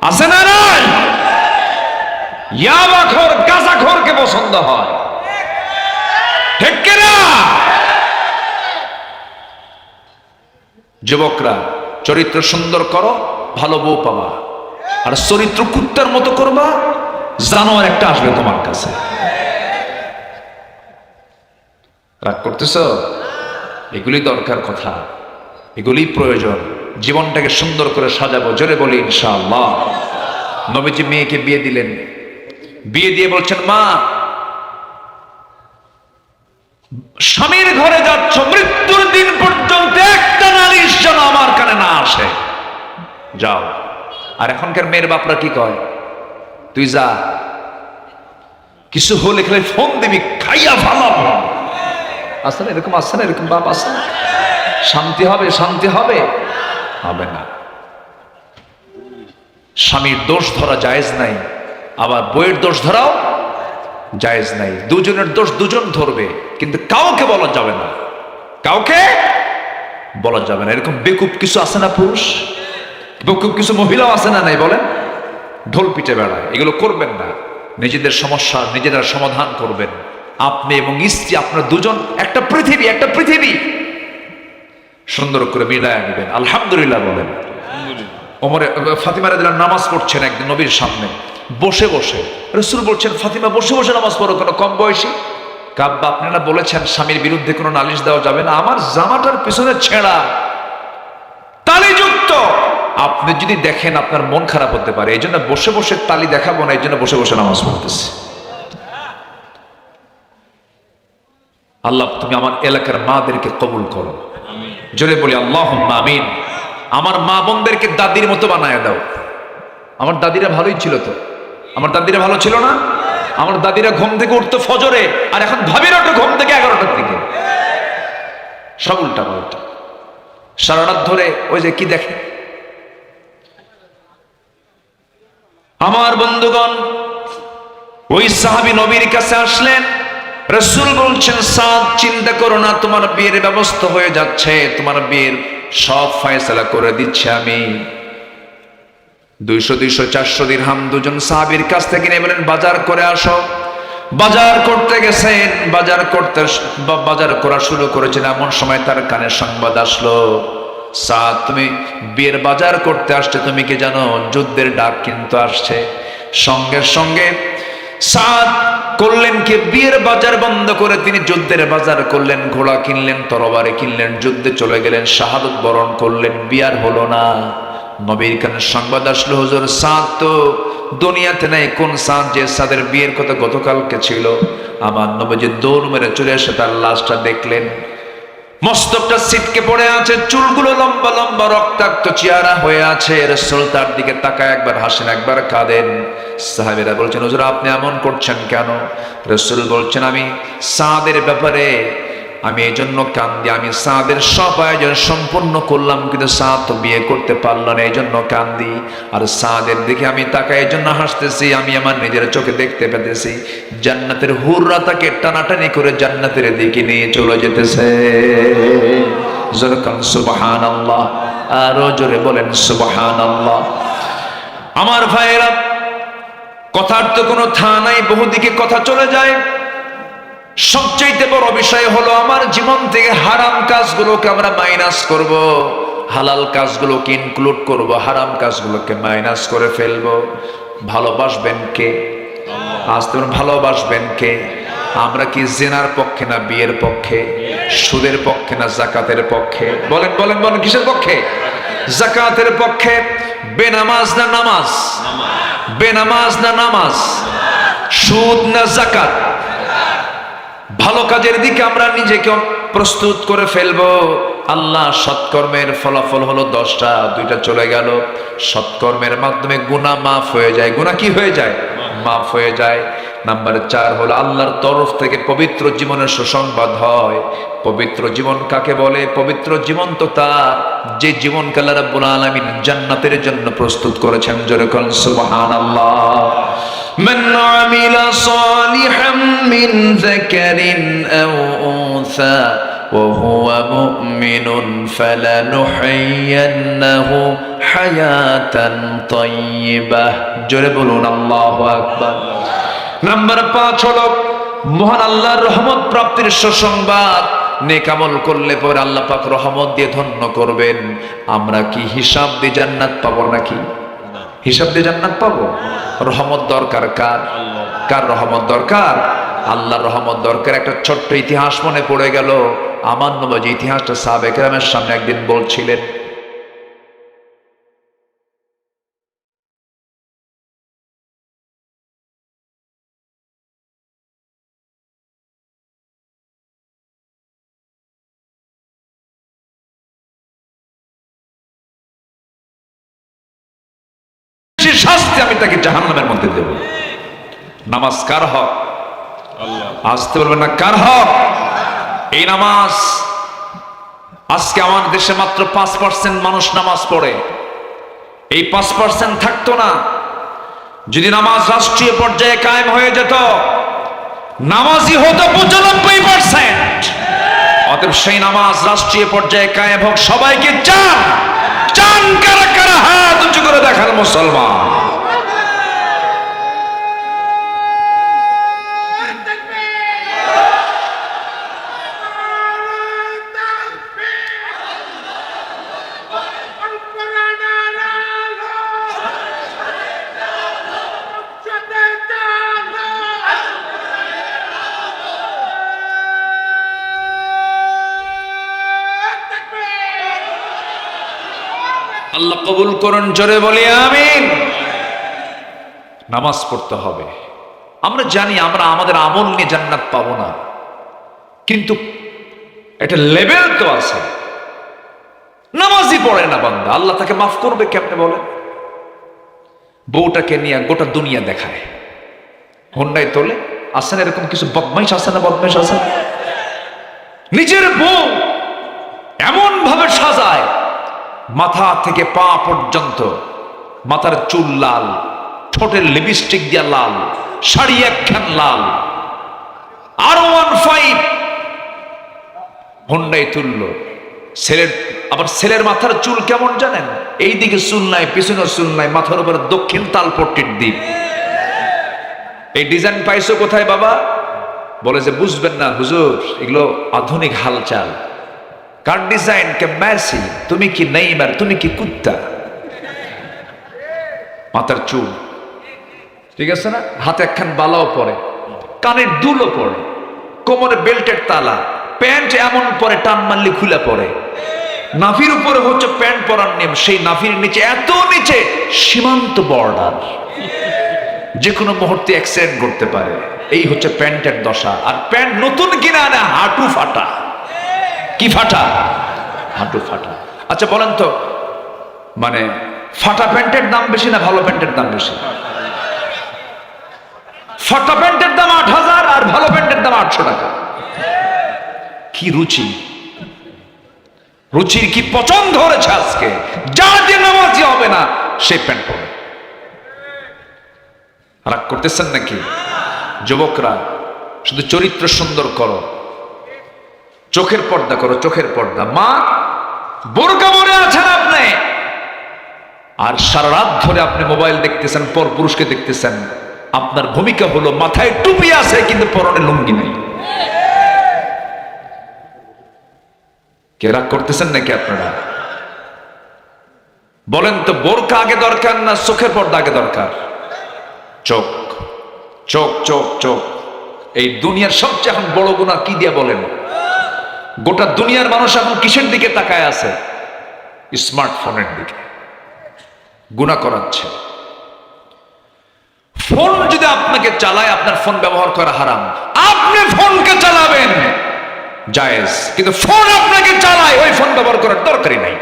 আছে না নাই? ইয়াবাখোর, গাঁজাখোরকে পছন্দ হয়, ঠিক কিনা? যুবকরা চরিত্র সুন্দর করো, ভালো বউ পাবা। আর চরিত্র কুত্তার মতো করবা, জানোয়ার একটা আসবে তোমার কাছে। রাগ করতেছ? এগুলি দরকার কথা, এগুলি প্রয়োজন। জীবনটাকে সুন্দর করে সাজাবো, জোরে বলি ইনশাআল্লাহ। নবীজি মেয়েকে বিয়ে দিলেন, বিয়ে দিয়ে বলছেন, মা স্বামীর ঘরে যাচ্ছ, মৃত্যুর দিন পর্যন্ত একটা নালিশ যেন আমার কানে না আসে। যাও, আর এখনকার মেয়ের বাপরা কি কয়, তুই যা, কিছু হলে খেলে ফোন দিবি, খাইয়া ফালাবো। আসে না এরকম, আসে না এরকম বাপ, আসে না? শান্তি হবে, শান্তি হবে, হবে না। স্বামীর দোষ ধরা জায়েজ নাই, আবার বইয়ের দোষ ধরাও জায়েজ নাই। দুজনের দোষ দুজন ধরবে, কিন্তু কাউকে বলা যাবে না, কাউকে বলা যাবে না। এরকম বেকুব কিছু আছে না পুরুষ, বেকুব কিছু মহিলাও আছে না নাই বলেন? ঢোল পিটে বেড়ায়, এগুলো করবেন না। নিজেদের সমস্যা নিজেরা সমাধান করবেন। আপনি এবং স্ত্রী, আপনার দুজন একটা পৃথিবী, একটা পৃথিবী সুন্দর করে মিলায় নেবেন। আলহামদুলিল্লাহ বলেন। ওমরে ফাতিমা রাদিয়াল্লাহু নামাজ পড়ছেন একদিন নবীর সামনে বসে বসে। রাসূল বলছেন, ফাতিমা বসে বসে নামাজ পড়ো কেন, কম বয়সী? কাব্বা, আপনারা বলেছেন স্বামীর বিরুদ্ধে কোনো নালিশ দেওয়া যাবে না। আমার জামাটার পিছনে ছেঁড়া তালিযুক্ত, আপনি যদি দেখেন আপনার মন খারাপ হতে পারে, এই জন্য বসে বসে তালি দেখাবো না, এই জন্য বসে বসে নামাজ পড়তেছি। আল্লাহ তুমি আমার এলাকার মাদেরকে কবুল করো, জোরে বলি আল্লাহুম্মা আমিন। আমার মা বোনদেরকে দাদির মতো বানায় দাও। আমার দাদিরা ভালোই ছিল তো, আমার দাদিরা ভালো ছিল না? আমার দাদিরা ঘুম থেকে উঠতো ফজরে, আর এখন ভাবির ওঠে ঘুম থেকে 11টার দিকে। সব উল্টা পাল্টা, সারা রাত ধরে ওই যে কি দেখে। আমার বন্ধুগণ, ওই সাহাবী নবীর কাছে আসলেন। রাসূল বলছেন, সাদ চিন্তা করো না, তোমার বিয়ের ব্যবস্থা হয়ে যাচ্ছে, তোমার বিয়ের সব ফয়সালা করে দিচ্ছি আমি। 200 200 400 দিরহাম দুজন সাহাবীর কাছ থেকে নিয়ে বলেন, বাজার করে আসো। বাজার করতে গেছেন, বাজার করা শুরু করেছেন, এমন সময় তার কানে সংবাদ আসলো, সাদ তুমি বিয়ের বাজার করতে আসছে, তুমি কি জানো যুদ্ধের ডাক কিন্তু আসছে। সঙ্গে সঙ্গে সাদ করলেন কি, বিয়ের বাজার বন্ধ করে তিনি যুদ্ধের বাজার করলেন, ঘোড়া কিনলেন, তরবারি কিনলেন, যুদ্ধে চলে গেলেন, শাহাদত বরণ করলেন। বিয়ার হলো না। নবীর কানে সংবাদ আসলো, হুজুর সাদ তো দুনিয়াতে নাই। কোন সাদ? যে সাদের বিয়ের কথা গতকালকে ছিল। আমার নবীজি দৌড় মেরে চলে এসে তার লাশটা দেখলেন, মস্তকটা ছিটকে পড়ে আছে, চুলগুলো লম্বা লম্বা, রক্তাক্ত চেহারা হয়ে আছে। রাসূল তার দিকে তাকায়, একবার হাসেন একবার কাঁদেন। সাহাবীরা বলছেন, হুজুর আপনি এমন করছেন কেন? রাসূল বলছেন, আমি সাদের ব্যাপারে আমি এই জন্য কান্দি, আমি সাদের সব আয়োজন সম্পূর্ণ করলাম, কিন্তু সাদ তো বিয়ে করতে পারলো না, এই জন্য কান্দি। আর সাদের দিকে আমি তাকাই, এই জন্য হাসতেছি। আমি আমার নিজের চোখে দেখতে পেতেছি জান্নাতের হুররা তাকে টানাটানি করে জান্নাতের দিকে নিয়ে চলে যেতেছে। জোরে বলেন সুবহানাল্লাহ, আরো জোরে বলেন সুবহানাল্লাহ। আমার ভাইয়েরা, কথার তো কোনো থা নাই, বহুদিকে কথা চলে যায়। সবচেয়ে বড় বিষয় হলো আমার জীবন থেকে হারাম কাজগুলোকে আমরা মাইনাস করব, হালাল কাজগুলোকে ইনক্লুড করব, হারাম কাজগুলোকে মাইনাস করে ফেলবো। ভালোবাসবেন কে? আজ তোমার ভালোবাসবেন কে? আমরা কি জিনার পক্ষে না বিয়ের পক্ষে? সুদের পক্ষে না জাকাতের পক্ষে? বলেন বলেন বলেন, কিসের পক্ষে? জাকাতের পক্ষে। বেনামাজ না নামাজ? বেনামাজ না নামাজ? সুদ না জাকাত? ভালো কাজের দিকে আমরা নিজেকে প্রস্তুত করে ফেলবো। আল্লাহ সৎকর্মের ফলাফল হলো 10টা, 2টা চলে গেল। সৎকর্মের মাধ্যমে গুনাহ মাফ হয়ে যায়। গুনাহ কি হয়ে যায়? মাফ হয়ে যায়। নাম্বার 4 হলো আল্লাহর তরফ থেকে পবিত্র জীবনের সুসংবাদ হয়। পবিত্র জীবন কাকে বলে? পবিত্র জীবন তো তার যে জীবনকে আল্লাহ রাব্বুল আলামিন জান্নাতের জন্য প্রস্তুত করেছেন। জোরে বলেন সুবহানাল্লাহ। من عمل صالحا من ذكر أو أنثى وهو مؤمن فلنحيينه حياة طيبة জোরে বলুন আল্লাহু আকবার। নাম্বার 5 হলো মহান আল্লাহর রহমত প্রাপ্তির সুসংবাদ। নেক আমল করলে পরে আল্লাহ পাক রহমত দিয়ে ধন্য করবেন। আমরা কি হিসাব দিয়ে জান্নাত পাবো নাকি? হিসাব দিয়ে জান্নাত পাবো? রহমত দরকার কার? কার রহমত দরকার? আল্লাহর রহমত দরকার। একটা ছোট্ট ইতিহাস মনে পড়ে গেল। আমার নবী ইতিহাসটা সাহাবায়ে কেরামের সামনে একদিন বলছিলেন। আসতে আমি তাকে জাহান্নামের মধ্যে দেব। নামাজ কার হক? আসতে বলবেন না, কার হক? এই নামাজ আজকে আমার দেশে মাত্র 5% মানুষ নামাজ পড়ে। এই 5% থাকতো না যদি নামাজ রাষ্ট্রীয় পর্যায়ে কায়েম হয়ে যেত, নামাজি হতো 95%। অতএব সেই নামাজ রাষ্ট্রীয় পর্যায়ে কায়েম হোক। সবাইকে চান? চান কারা কারা? হাত উঁচু করে দেখার মুসলমান। আল্লাহ কবুল করুন, জোরে বলি আমিন। নামাজ পড়তে হবে। আমরা জানি আমরা আমাদের আমল নিয়ে জান্নাত পাবো না, কিন্তু একটা লেভেল তো আছে। নামাজই পড়ে না বান্দা, আল্লাহ তাকে মাফ করবে কেমনে বলেন? বউটাকে নিয়ে গোটা দুনিয়া দেখায়, হোন্ডায় তোলে। আসেন এরকম কিছু বদমাইশ আছে না? বদমাইশ আছে। নিজের বউ এমন ভাবে সাজায়, মাথা থেকে পা পর্যন্ত, মাথার চুল লাল, ঠোঁটের লিপস্টিক দিয়া লাল, শাড়ি একখান লাল, আরো 15 হোন্ডায় তুললো। আবার ছেলের মাথার চুল কেমন জানেন? এইদিকে চুল নাই, পিছনের চুল নাই, মাথার উপরে দক্ষিণ তালপট্টির দ্বীপ। এই ডিজাইন পাইছো কোথায় বাবা? বলে যে বুঝবেন না হুজুর, এগুলো আধুনিক হালচাল। কার ডিজাইন? কে মেসি, তুমি কি নেইমার, তুমি কি কুত্তা। মাথার চুল ঠিক আছে না? হাতে একখান বালাও পরে, কানের দুলও পরে, কোমরে বেল্টের তালা, প্যান্ট এমন পরে টান মারলে খুলে পড়ে। নাভির উপরে হচ্ছে প্যান্ট পরার নিয়ম, সেই নাভির নিচে, এত নিচে সীমান্ত বর্ডার, যে কোনো মুহূর্তে অ্যাক্সিডেন্ট করতে পারে। এই হচ্ছে প্যান্টের দশা। আর প্যান্ট নতুন কিনে আনে হাঁটু ফাটা। কি ফাটা? হাঁটু ফাটা। আচ্ছা বলেন তো, মানে ফাটা প্যান্টের দাম বেশি না ভালো প্যান্টের দাম বেশি? ফাটা প্যান্টের দাম 8000 আর ভালো প্যান্টের দাম 800 টাকা। কি রুচি! রুচির কি পছন্দ হয়েছে আজকে? যার যে নামাজি হবে না সে প্যান্ট পরে। রাগ করতেছেন নাকি? যুবকরা শুধু চরিত্র সুন্দর করো, চোখের পর্দা করো, চোখের পর্দা। মা বোরকা পরে আছেন আপনি, আর সারা রাত ধরে আপনি মোবাইল দেখতেছেন, পর পুরুষকে দেখতেছেন। আপনার ভূমিকা হলো মাথায় টুপি আছে কিন্তু পরনে লুঙ্গি নেই। কে রাগ করতেছেন নাকি আপনারা? বলেন তো, বোরকা আগে দরকার না চোখের পর্দা আগে দরকার? চোখ, চোখ, চোখ, চোখ। এই দুনিয়ার সবচেয়ে এখন বড় গুনাহ কি দিয়া বলেন? গোটা দুনিয়ার মানুষ এখন কিসের দিকে তাকায় আছে? স্মার্টফোনের দিকে। গুনাহ করাচ্ছে। ফোন যদি আপনাকে চালায়, আপনার ফোন ব্যবহার করা হারাম। আপনি ফোনকে চালাবেন জায়েজ, কিন্তু ফোন আপনাকে চালায়, ওই ফোন ব্যবহার করার দরকারই নাই।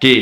কি